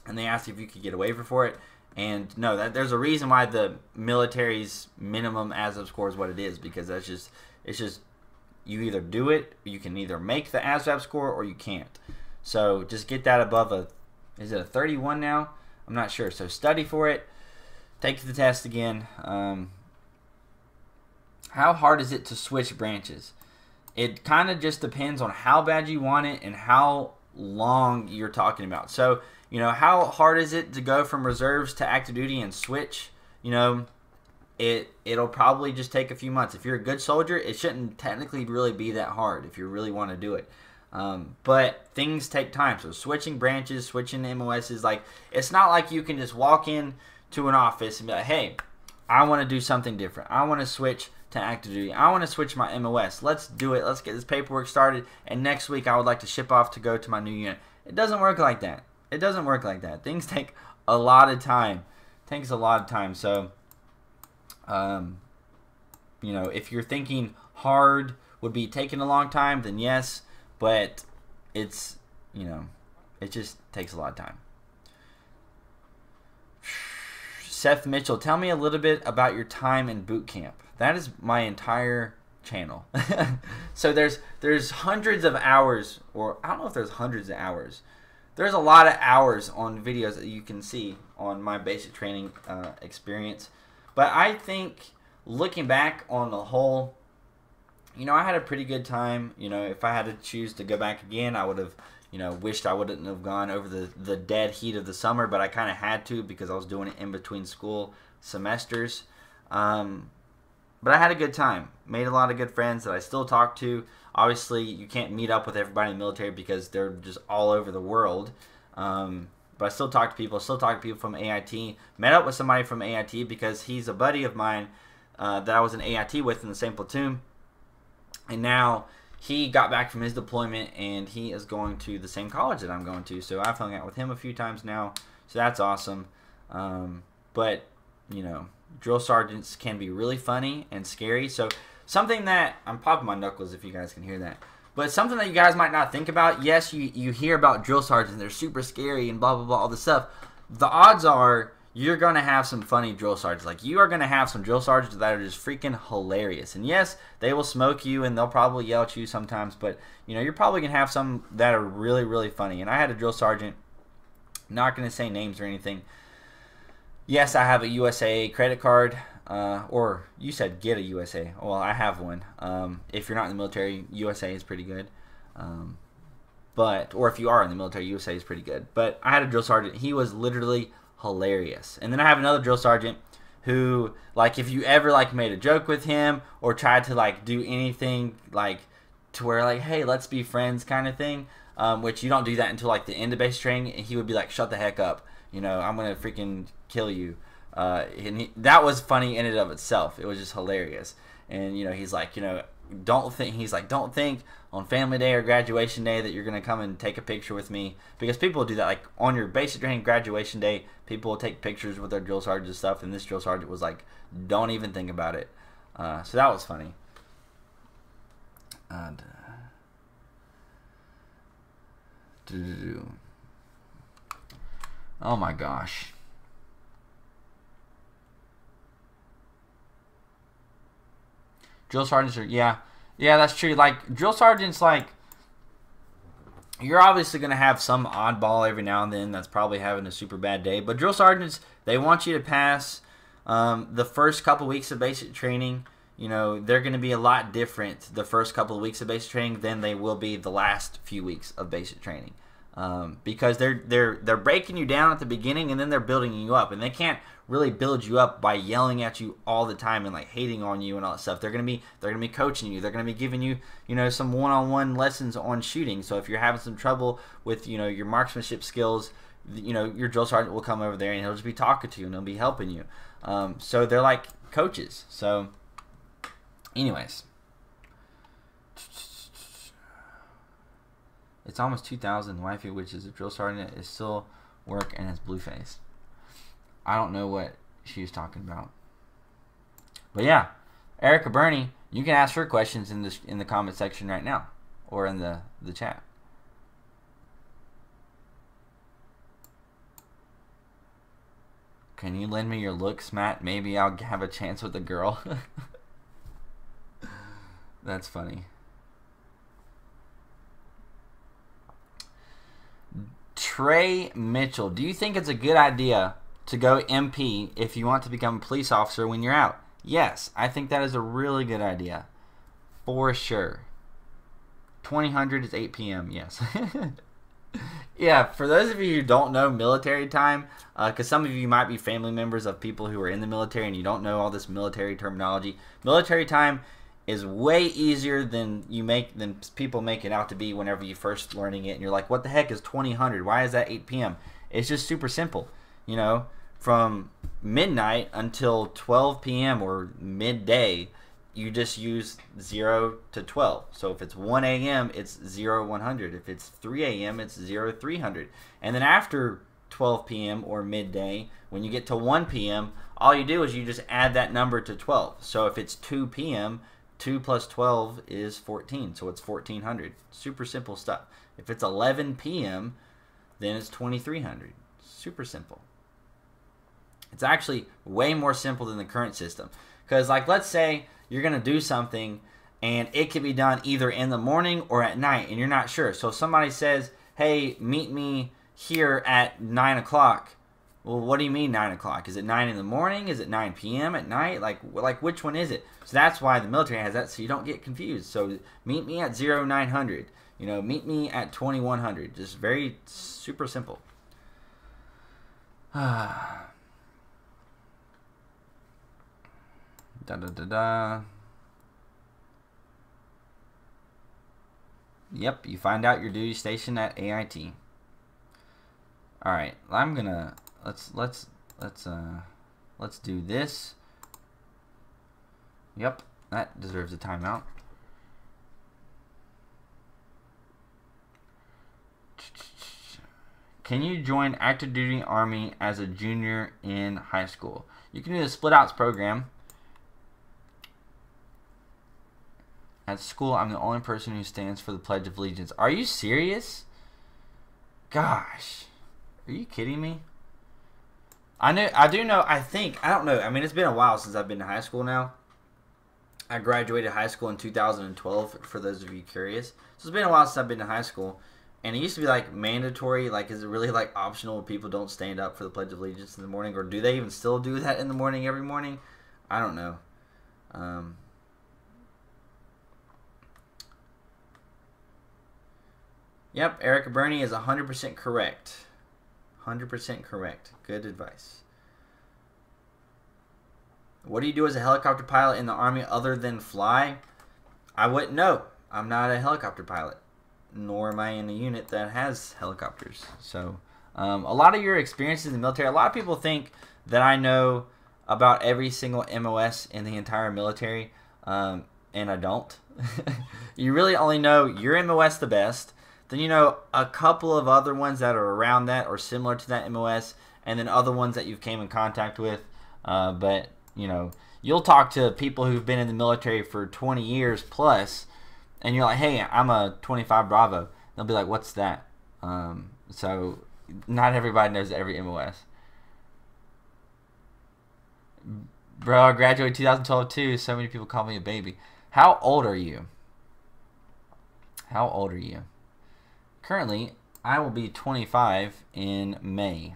and they asked if you could get a waiver for it. And no, there's a reason why the military's minimum ASVAB score is what it is, because it's just you either do it, you can either make the ASVAB score or you can't. So just get that above is it a 31 now? I'm not sure. So study for it. Take the test again. How hard is it to switch branches? It kind of just depends on how bad you want it and how long you're talking about. So, you know, how hard is it to go from reserves to active duty and switch? You know, it'll probably just take a few months. If you're a good soldier, it shouldn't technically really be that hard if you really want to do it. But things take time. So switching branches, switching MOSs, like, it's not like you can just walk in to an office and be like, hey, I want to do something different. I want to switch to active duty. I want to switch my MOS. Let's do it. Let's get this paperwork started. And next week I would like to ship off to go to my new unit. It doesn't work like that. It doesn't work like that. Things take a lot of time. It takes a lot of time. So, you know, if you're thinking hard would be taking a long time, then yes. But it's, you know, it just takes a lot of time. Seth Mitchell, tell me a little bit about your time in boot camp. That is my entire channel. So there's hundreds of hours, or I don't know if there's hundreds of hours. There's a lot of hours on videos that you can see on my basic training experience. But I think looking back on the whole, you know, I had a pretty good time. You know, if I had to choose to go back again, I would have, you know, wished I wouldn't have gone over the dead heat of the summer, but I kind of had to because I was doing it in between school semesters. But I had a good time. Made a lot of good friends that I still talk to. Obviously, you can't meet up with everybody in the military because they're just all over the world. But I still talk to people. Still talk to people from AIT. Met up with somebody from AIT because he's a buddy of mine that I was in AIT with in the same platoon. And now he got back from his deployment and he is going to the same college that I'm going to. So I've hung out with him a few times now. So that's awesome. But, you know, drill sergeants can be really funny and scary. So something that, I'm popping my knuckles if you guys can hear that, but something that you guys might not think about. Yes, you hear about drill sergeants, they're super scary and blah blah blah, all this stuff. The odds are you're gonna have some funny drill sergeants. Like, you are gonna have some drill sergeants that are just freaking hilarious. And yes, they will smoke you and they'll probably yell at you sometimes, but you know, you're probably gonna have some that are really really funny. And I had a drill sergeant, not gonna say names or anything. Yes, I have a USA credit card, or you said get a USA. Well, I have one. If you're not in the military, USA is pretty good. Or if you are in the military, USA is pretty good. But I had a drill sergeant. He was literally hilarious. And then I have another drill sergeant who, like, if you ever, like, made a joke with him or tried to, like, do anything, like, to where, like, hey, let's be friends kind of thing, which you don't do that until, like, the end of basic training, and he would be like, shut the heck up. You know, I'm going to freaking kill you. And that was funny in and of itself. It was just hilarious. And, you know, he's like, you know, don't think on family day or graduation day that you're going to come and take a picture with me. Because people will do that. Like, on your basic training graduation day, people will take pictures with their drill sergeants and stuff. And this drill sergeant was like, don't even think about it. So that was funny. And, oh my gosh. Drill sergeants are, yeah, that's true. Like, drill sergeants, like, you're obviously going to have some oddball every now and then that's probably having a super bad day. But drill sergeants, they want you to pass the first couple weeks of basic training. You know, they're going to be a lot different the first couple of weeks of basic training than they will be the last few weeks of basic training. Because they're breaking you down at the beginning and then they're building you up, and they can't really build you up by yelling at you all the time and like hating on you and all that stuff. They're gonna be coaching you. They're gonna be giving you, you know, some one-on-one lessons on shooting. So if you're having some trouble with, you know, your marksmanship skills, you know, your drill sergeant will come over there and he'll just be talking to you and he'll be helping you. So they're like coaches. So anyways, it's almost 2,000. Wifey, which is a drill sergeant, is still work and is blue faced. I don't know what she was talking about. But yeah, Erica Burney, you can ask her questions in the comment section right now, or in the chat. Can you lend me your looks, Matt? Maybe I'll have a chance with a girl. That's funny. Trey Mitchell, do you think it's a good idea to go MP if you want to become a police officer when you're out? Yes, I think that is a really good idea. For sure. 2000 is 8 p.m. Yes. Yeah, for those of you who don't know military time, because some of you might be family members of people who are in the military and you don't know all this military terminology. Military time is way easier than people make it out to be whenever you first learning it. And you're like, what the heck is 2000? Why is that 8 p.m.? It's just super simple. You know, from midnight until 12 p.m. or midday, you just use 0 to 12. So if it's 1 a.m., it's 0100. If it's 3 a.m., it's 0300. And then after 12 p.m. or midday, when you get to 1 p.m., all you do is you just add that number to 12. So if it's 2 p.m., 2 plus 12 is 14. So it's 1400. Super simple stuff. If it's 11 p.m., then it's 2300. Super simple. It's actually way more simple than the current system. Because, like, let's say you're going to do something and it can be done either in the morning or at night and you're not sure. So if somebody says, hey, meet me here at 9 o'clock. Well, what do you mean 9 o'clock? Is it 9 in the morning? Is it 9 p.m. at night? Like which one is it? So that's why the military has that, so you don't get confused. So meet me at 0900. You know, meet me at 2100. Just very super simple. Yep, you find out your duty station at AIT. All right, I'm gonna let's do this. Yep, that deserves a timeout. Can you join active duty Army as a junior in high school? You can do the split outs program. At school, I'm the only person who stands for the Pledge of Allegiance. Are you serious? Gosh. Are you kidding me? I don't know, I mean, it's been a while since I've been to high school now. I graduated high school in 2012, for those of you curious. So it's been a while since I've been to high school. And it used to be, like, mandatory. Like, is it really, like, optional if people don't stand up for the Pledge of Allegiance in the morning? Or do they even still do that in the morning every morning? I don't know. Yep, Erica Burney is 100% correct. 100% correct. Good advice. What do you do as a helicopter pilot in the Army other than fly? I wouldn't know. I'm not a helicopter pilot, nor am I in a unit that has helicopters. So, a lot of your experiences in the military, a lot of people think that I know about every single MOS in the entire military, and I don't. You really only know your MOS the best. Then you know a couple of other ones that are around that or similar to that MOS, and then other ones that you've came in contact with. But, you know, you'll talk to people who've been in the military for 20 years plus, and you're like, hey, I'm a 25 Bravo. They'll be like, what's that? So not everybody knows every MOS. Bro, I graduated 2012 too. So many people call me a baby. How old are you? How old are you? Currently, I will be 25 in May.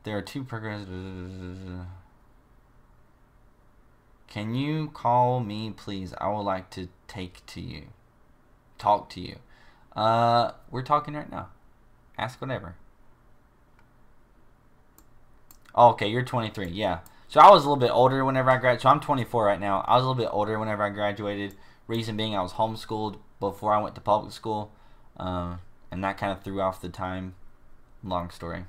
There are 2 programs. Can you call me, please? I would like to talk to you. We're talking right now. Ask whatever. Oh, okay, you're 23. Yeah. So I was a little bit older whenever I graduated. So I'm 24 right now. I was a little bit older whenever I graduated. Reason being, I was homeschooled before I went to public school, and that kind of threw off the time. Long story.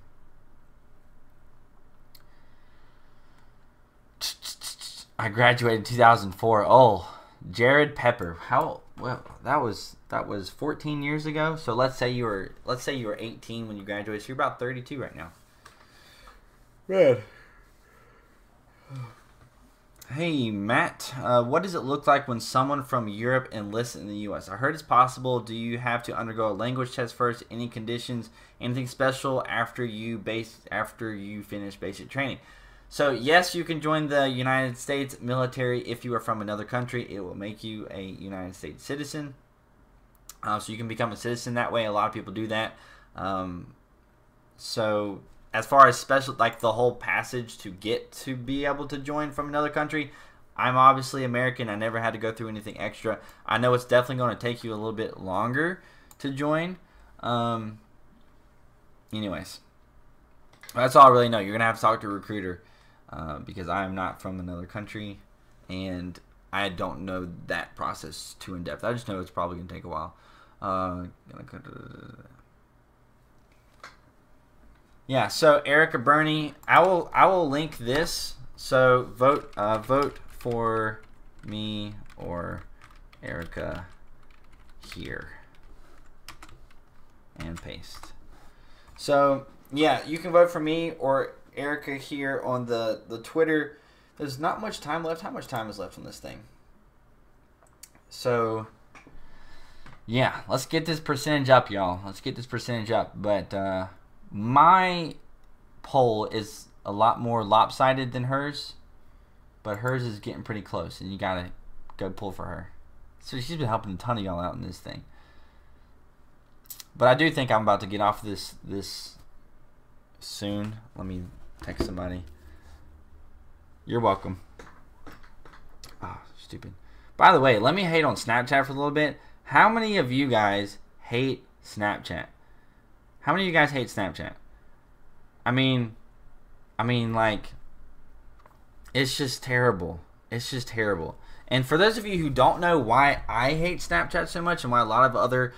I graduated in 2004. Oh, Jared Pepper. How well that was 14 years ago. So let's say you were 18 when you graduated. So you're about 32 right now. Man. Hey, Matt, what does it look like when someone from Europe enlists in the U.S.? I heard it's possible. Do you have to undergo a language test first? Any conditions? Anything special after you finish basic training? So, yes, you can join the United States military if you are from another country. It will make you a United States citizen. So you can become a citizen that way. A lot of people do that. So as far as special, like the whole passage to get to be able to join from another country, I'm obviously American. I never had to go through anything extra. I know it's definitely going to take you a little bit longer to join. Anyways, that's all I really know. You're going to have to talk to a recruiter because I am not from another country and I don't know that process too in depth. I just know it's probably going to take a while. Yeah, so Erica Burney, I will link this. So vote for me or Erica here and paste. So yeah, you can vote for me or Erica here on the Twitter. There's not much time left. How much time is left on this thing? So yeah, let's get this percentage up, y'all. Let's get this percentage up. But my poll is a lot more lopsided than hers, but hers is getting pretty close, and you gotta go pull for her. So she's been helping a ton of y'all out in this thing. But I do think I'm about to get off this soon. Let me text somebody. You're welcome. Ah, stupid. By the way, let me hate on Snapchat for a little bit. How many of you guys hate Snapchat? How many of you guys hate Snapchat? I mean, like, it's just terrible. It's just terrible. And for those of you who don't know why I hate Snapchat so much and why a lot of other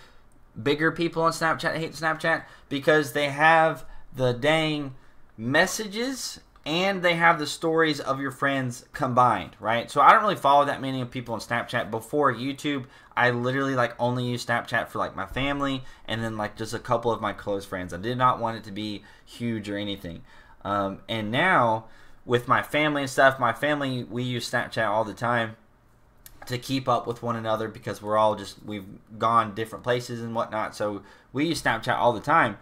bigger people on Snapchat hate Snapchat, because they have the dang messages and they have the stories of your friends combined, right? So I don't really follow that many people on Snapchat. Before YouTube, I literally like only use Snapchat for like my family and then like just a couple of my close friends. I did not want it to be huge or anything. And now with my family and stuff, we use Snapchat all the time to keep up with one another because we've gone different places and whatnot. So we use Snapchat all the time.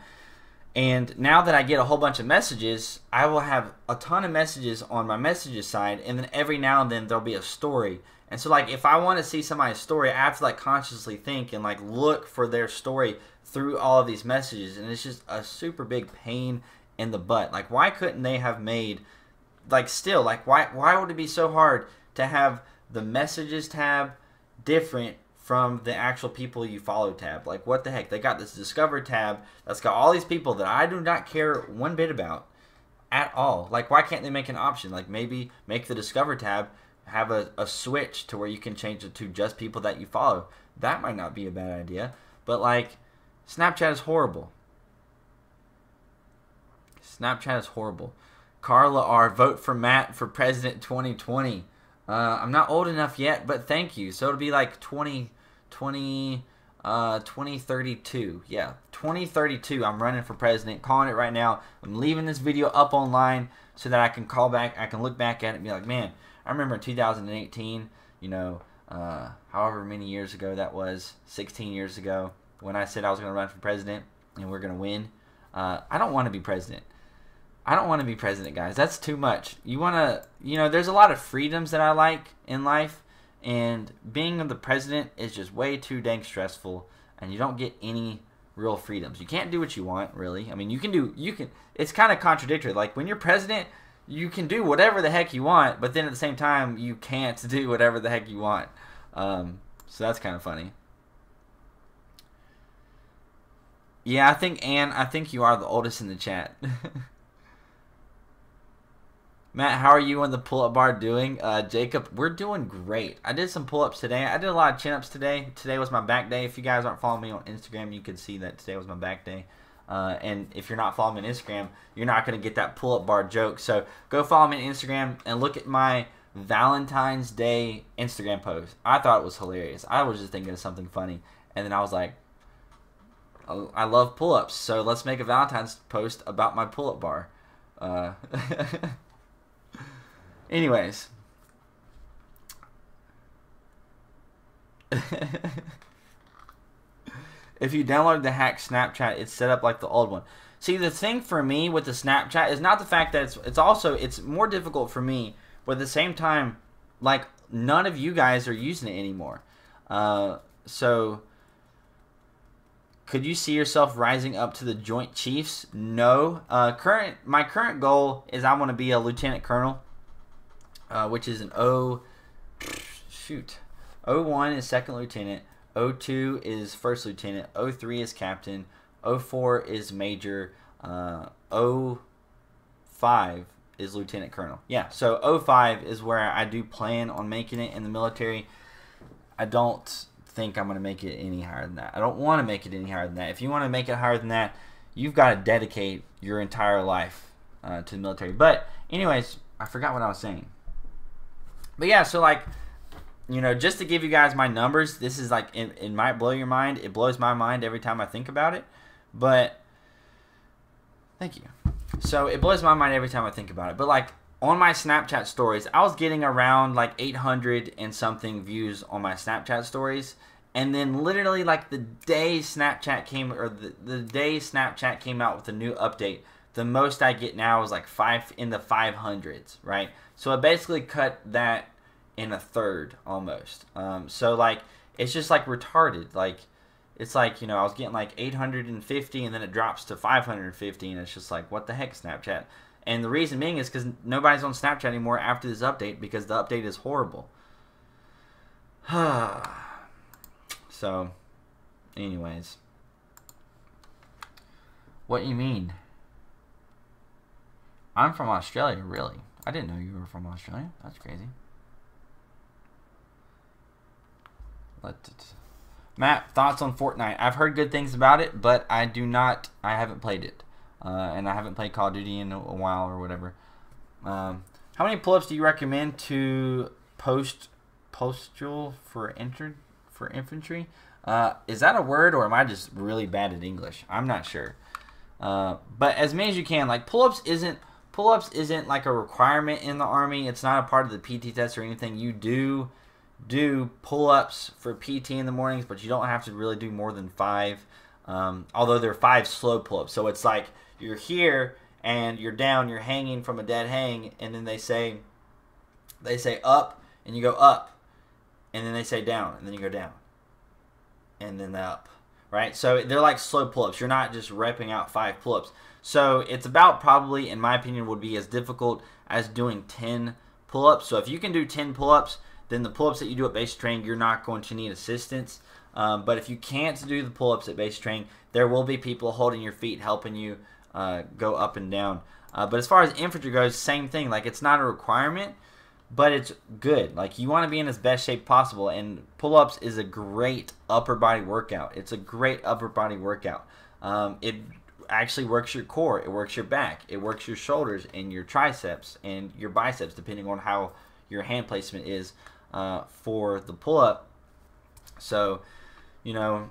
And now that I get a whole bunch of messages, I will have a ton of messages on my messages side, and then every now and then there'll be a story. And so like if I want to see somebody's story, I have to like consciously think and like look for their story through all of these messages, and it's just a super big pain in the butt. Like why couldn't they have made like still like why would it be so hard to have the messages tab different from the actual people you follow tab? Like what the heck? They got this discover tab that's got all these people that I do not care one bit about at all. Like why can't they make an option? Like maybe make the discover tab have a switch to where you can change it to just people that you follow. That might not be a bad idea. But like Snapchat is horrible. Snapchat is horrible. Carla R, vote for Matt for president 2020. I'm not old enough yet, but thank you. So it'll be like 2032. Yeah, 2032. I'm running for president. Calling it right now. I'm leaving this video up online so that I can call back. I can look back at it and be like, man, I remember in 2018, you know, however many years ago that was, 16 years ago, when I said I was going to run for president and we're going to win. I don't want to be president. I don't want to be president, guys. That's too much. You want to, you know, there's a lot of freedoms that I like in life, and being the president is just way too dang stressful, and you don't get any real freedoms. You can't do what you want, really. I mean, it's kind of contradictory. Like, when you're president, you can do whatever the heck you want, but then at the same time, you can't do whatever the heck you want. So that's kind of funny. Yeah, I think you are the oldest in the chat. Matt, how are you on the pull-up bar doing? Jacob, we're doing great. I did some pull-ups today. I did a lot of chin-ups today. Today was my back day. If you guys aren't following me on Instagram, you can see that today was my back day. And if you're not following me on Instagram, you're not going to get that pull-up bar joke. So go follow me on Instagram and look at my Valentine's Day Instagram post. I thought it was hilarious. I was just thinking of something funny. And then I was like, oh, I love pull-ups, so let's make a Valentine's post about my pull-up bar. Anyways, If you download the hack Snapchat, it's set up like the old one. See, the thing for me with the Snapchat is not the fact that it's more difficult for me, but at the same time, like, none of you guys are using it anymore. So could you see yourself rising up to the Joint Chiefs? No. My current goal is I want to be a lieutenant colonel, which is an O1 is second lieutenant, O2 is first lieutenant, O3 is captain, O4 is major, O5 is lieutenant colonel. Yeah, so O5 is where I do plan on making it in the military. I don't think I'm going to make it any higher than that. I don't want to make it any higher than that. If you want to make it higher than that, you've got to dedicate your entire life to the military. But anyways, I forgot what I was saying. But yeah, so like, you know, just to give you guys my numbers, this is like, it might blow your mind. It blows my mind every time I think about it. But thank you. So it blows my mind every time I think about it. But like, on my Snapchat stories, I was getting around like 800 and something views on my Snapchat stories. And then literally like the day Snapchat came, or the day Snapchat came out with a new update, the most I get now is like in the 500s, right? So it basically cut that in a third almost. So like, it's just like retarded. Like, it's like, you know, I was getting like 850 and then it drops to 550 and it's just like, what the heck, Snapchat? And the reason being is because nobody's on Snapchat anymore after this update, because the update is horrible. So, anyways. What you mean? I'm from Australia, really? I didn't know you were from Australia. That's crazy. Matt, thoughts on Fortnite? I've heard good things about it, but I haven't played it. And I haven't played Call of Duty in a while or whatever. How many pull-ups do you recommend to postal for infantry? Is that a word, or am I just really bad at English? I'm not sure. But as many as you can. Like, pull-ups isn't like a requirement in the Army. It's not a part of the PT test or anything. You do pull-ups for PT in the mornings, but you don't have to really do more than 5. Although there are 5 slow pull-ups. So it's like you're here and you're down, you're hanging from a dead hang, and then they say up, and you go up, and then they say down, and then you go down, and then up, right? So they're like slow pull-ups. You're not just repping out 5 pull-ups. So it's about, probably, in my opinion, would be as difficult as doing 10 pull-ups. So if you can do 10 pull-ups, then the pull-ups that you do at basic training, you're not going to need assistance. But if you can't do the pull-ups at basic training, there will be people holding your feet, helping you go up and down. But as far as infantry goes, same thing. Like, it's not a requirement, but it's good. Like, you want to be in as best shape possible, and pull-ups is a great upper body workout. It's a great upper body workout. It actually works your core. It works your back. It works your shoulders and your triceps and your biceps, depending on how your hand placement is for the pull-up. So, you know,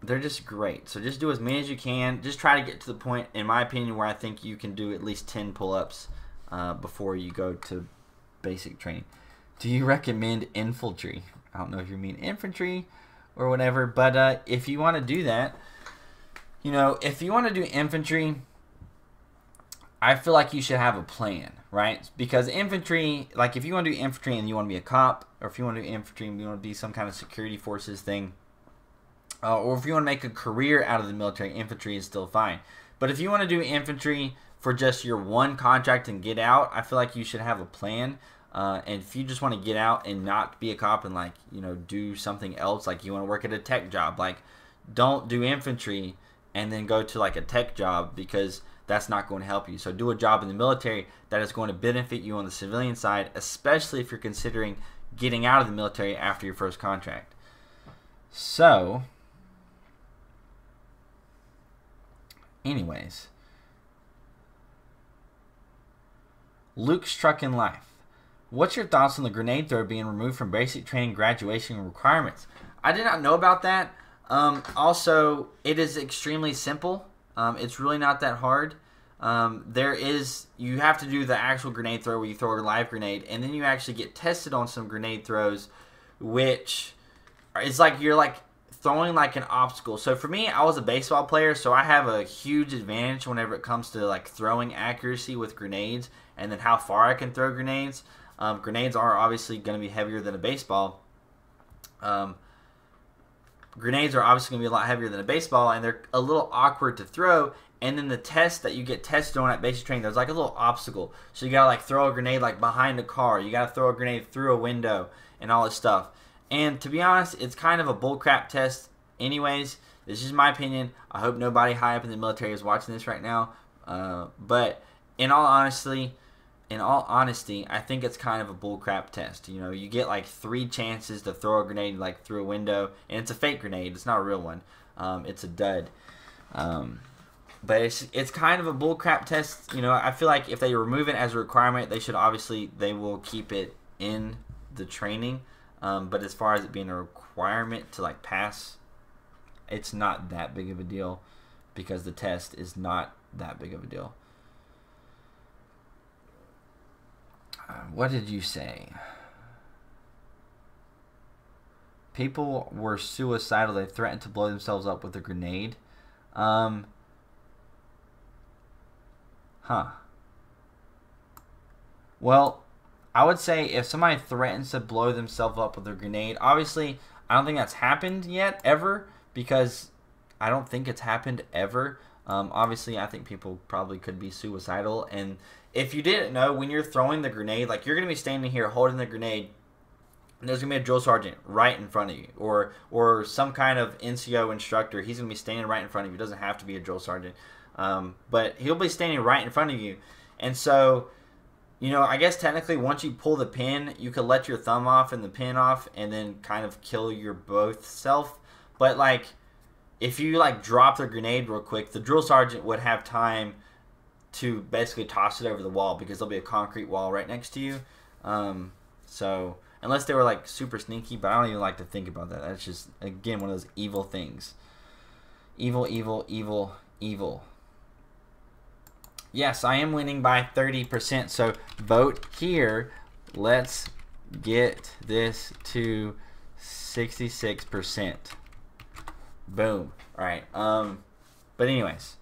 they're just great. So just do as many as you can. Just try to get to the point, in my opinion, where I think you can do at least 10 pull-ups before you go to basic training. Do you recommend infantry? I don't know if you mean infantry or whatever, but if you want to do that, you know, if you want to do infantry, I feel like you should have a plan, right? Because infantry, like, if you want to do infantry and you want to be a cop, or if you want to do infantry and you want to be some kind of security forces thing, or if you want to make a career out of the military, infantry is still fine. But if you want to do infantry for just your one contract and get out, I feel like you should have a plan. And if you just want to get out and not be a cop and, like, you know, do something else, like you want to work at a tech job, like, don't do infantry and then go to like a tech job, because that's not going to help you. So do a job in the military that is going to benefit you on the civilian side, especially if you're considering getting out of the military after your first contract. So, anyways, Luke's Truck in Life. What's your thoughts on the grenade thrower being removed from basic training graduation requirements? I did not know about that. Also, it is extremely simple. It's really not that hard. You have to do the actual grenade throw where you throw a live grenade, and then you actually get tested on some grenade throws, which it's like you're like throwing like an obstacle. So for me, I was a baseball player, so I have a huge advantage whenever it comes to like throwing accuracy with grenades, and then how far I can throw grenades. Grenades are obviously going to be heavier than a baseball. Grenades are obviously going to be a lot heavier than a baseball, and they're a little awkward to throw. And then the test that you get tested on at basic training, there's like a little obstacle. So you got to like throw a grenade like behind a car. You got to throw a grenade through a window and all this stuff. And to be honest, it's kind of a bullcrap test anyways. This is my opinion. I hope nobody high up in the military is watching this right now. But in all honesty, I think it's kind of a bullcrap test. You know, you get like 3 chances to throw a grenade like through a window, and it's a fake grenade. It's not a real one. It's a dud. But it's kind of a bullcrap test. You know, I feel like if they remove it as a requirement, they will keep it in the training. But as far as it being a requirement to like pass, it's not that big of a deal because the test is not that big of a deal. What did you say? People were suicidal. They threatened to blow themselves up with a grenade. Well, I would say if somebody threatens to blow themselves up with a grenade, obviously, I don't think that's happened yet, ever, because I don't think it's happened ever. Obviously, I think people probably could be suicidal, and if you didn't know, when you're throwing the grenade, like you're going to be standing here holding the grenade, and there's going to be a drill sergeant right in front of you, or some kind of NCO instructor. He's going to be standing right in front of you. It doesn't have to be a drill sergeant, but he'll be standing right in front of you. And so, you know, I guess technically once you pull the pin, you could let your thumb off and the pin off and then kind of kill your both self. But like, if you like drop the grenade real quick, the drill sergeant would have time to basically toss it over the wall because there'll be a concrete wall right next to you. So unless they were like super sneaky, but I don't even like to think about that. That's just, again, one of those evil things. Evil, evil, evil, evil. Yes, I am winning by 30%, so vote here. Let's get this to 66%. Boom. All right. But anyways,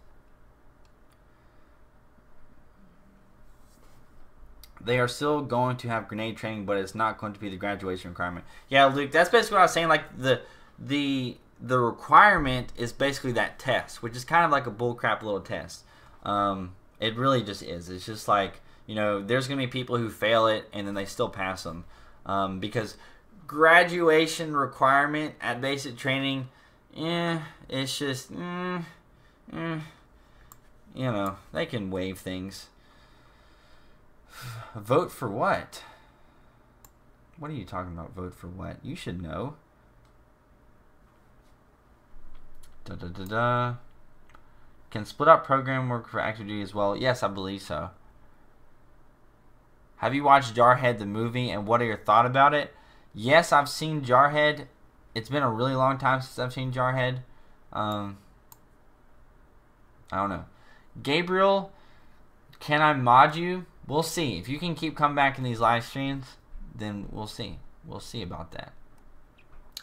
they are still going to have grenade training, but it's not going to be the graduation requirement. Yeah, Luke, that's basically what I was saying. Like the requirement is basically that test, which is kind of like a bullcrap little test. It really just is. It's just like, you know, there's going to be people who fail it and then they still pass them. Because graduation requirement at basic training, it's just, you know, they can waive things. Vote for what? What are you talking about, vote for what? You should know. Can split up program work for active duty as well? Yes, I believe so. Have you watched Jarhead the movie, and what are your thoughts about it? Yes, I've seen Jarhead. It's been a really long time since I've seen Jarhead. I don't know. Gabriel, can I mod you? We'll see. If you can keep coming back in these live streams, then we'll see. We'll see about that.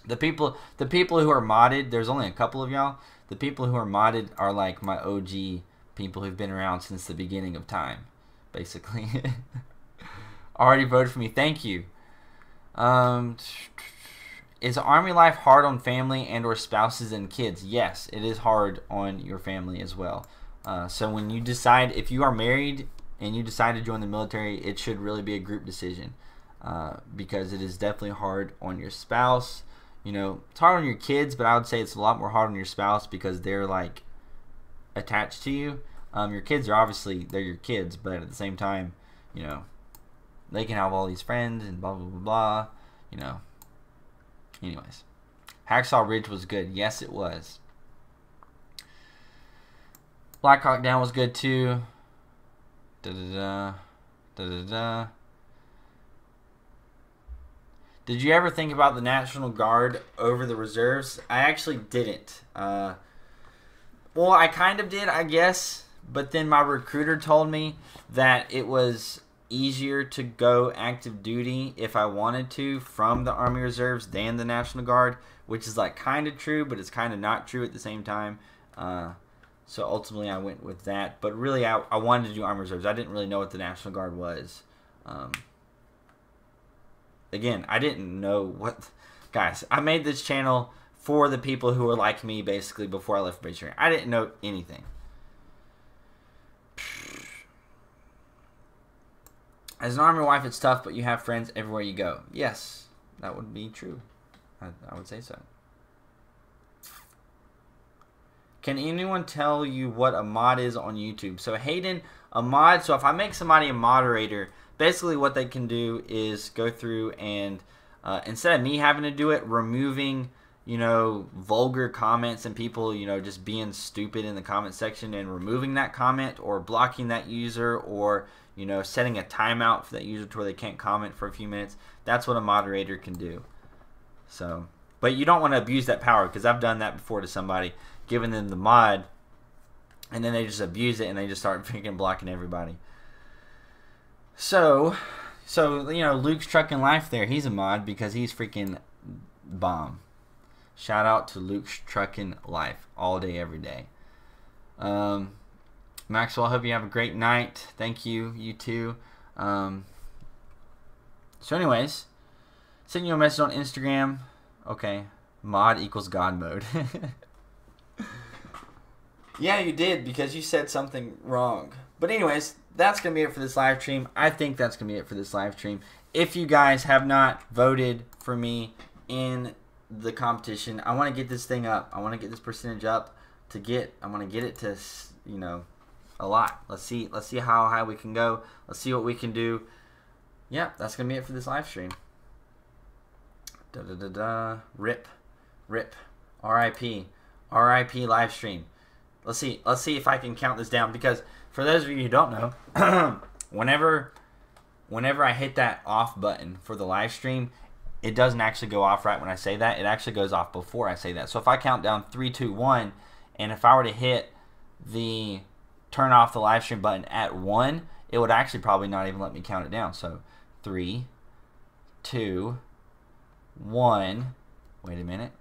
The people who are modded, there's only a couple of y'all. The people who are modded are like my OG people who've been around since the beginning of time, basically. Already voted for me. Thank you. Is Army life hard on family and or spouses and kids? Yes, it is hard on your family as well. So when you decide, if you are married and you decide to join the military, it should really be a group decision, because it is definitely hard on your spouse. You know, it's hard on your kids, but I would say it's a lot more hard on your spouse because they're like attached to you. Your kids are obviously, they're your kids, but at the same time, you know, they can have all these friends and blah, blah, blah, blah, you know. Anyways, Hacksaw Ridge was good. Yes, it was. Black Hawk Down was good too. Da-da-da. Da-da-da. Did you ever think about the National Guard over the reserves? I actually didn't. Well, I kind of did, I guess. But then my recruiter told me that it was easier to go active duty if I wanted to from the Army Reserves than the National Guard, which is like kind of true, but it's kind of not true at the same time. So ultimately I went with that. But really I wanted to do Army Reserves. I didn't really know what the National Guard was. Again, I didn't know what... Guys, I made this channel for the people who were like me basically before I left base training. I didn't know anything. As an Army wife, it's tough, but you have friends everywhere you go. Yes, that would be true. I would say so. Can anyone tell you what a mod is on YouTube? So Hayden, a mod, so if I make somebody a moderator, basically what they can do is go through and instead of me having to do it, removing, you know, vulgar comments and people, you know, just being stupid in the comment section and removing that comment or blocking that user or, you know, setting a timeout for that user to where they can't comment for a few minutes. That's what a moderator can do. So, but you don't want to abuse that power, because I've done that before to somebody, giving them the mod, and then they just abuse it and they just start freaking blocking everybody. So you know, Luke's Trucking Life there, he's a mod because he's freaking bomb. Shout out to Luke's Trucking Life all day, every day. Maxwell, I hope you have a great night. Thank you. You too. So anyways, send you a message on Instagram. Okay. Mod equals God mode. Yeah, you did, because you said something wrong. But anyways, that's going to be it for this live stream. I think that's going to be it for this live stream. If you guys have not voted for me in the competition, I want to get this thing up. I want to get this percentage up to get, I want to get it to, you know, a lot. Let's see how high we can go. Let's see what we can do. Yeah, that's going to be it for this live stream. Rip. RIP live stream. Let's see if I can count this down, because for those of you who don't know, whenever I hit that off button for the live stream, it doesn't actually go off right when I say that. It actually goes off before I say that. So if I count down 3, 2, 1, and if I were to hit the turn off the live stream button at 1, it would actually probably not even let me count it down. So 3, 2, 1. Wait a minute.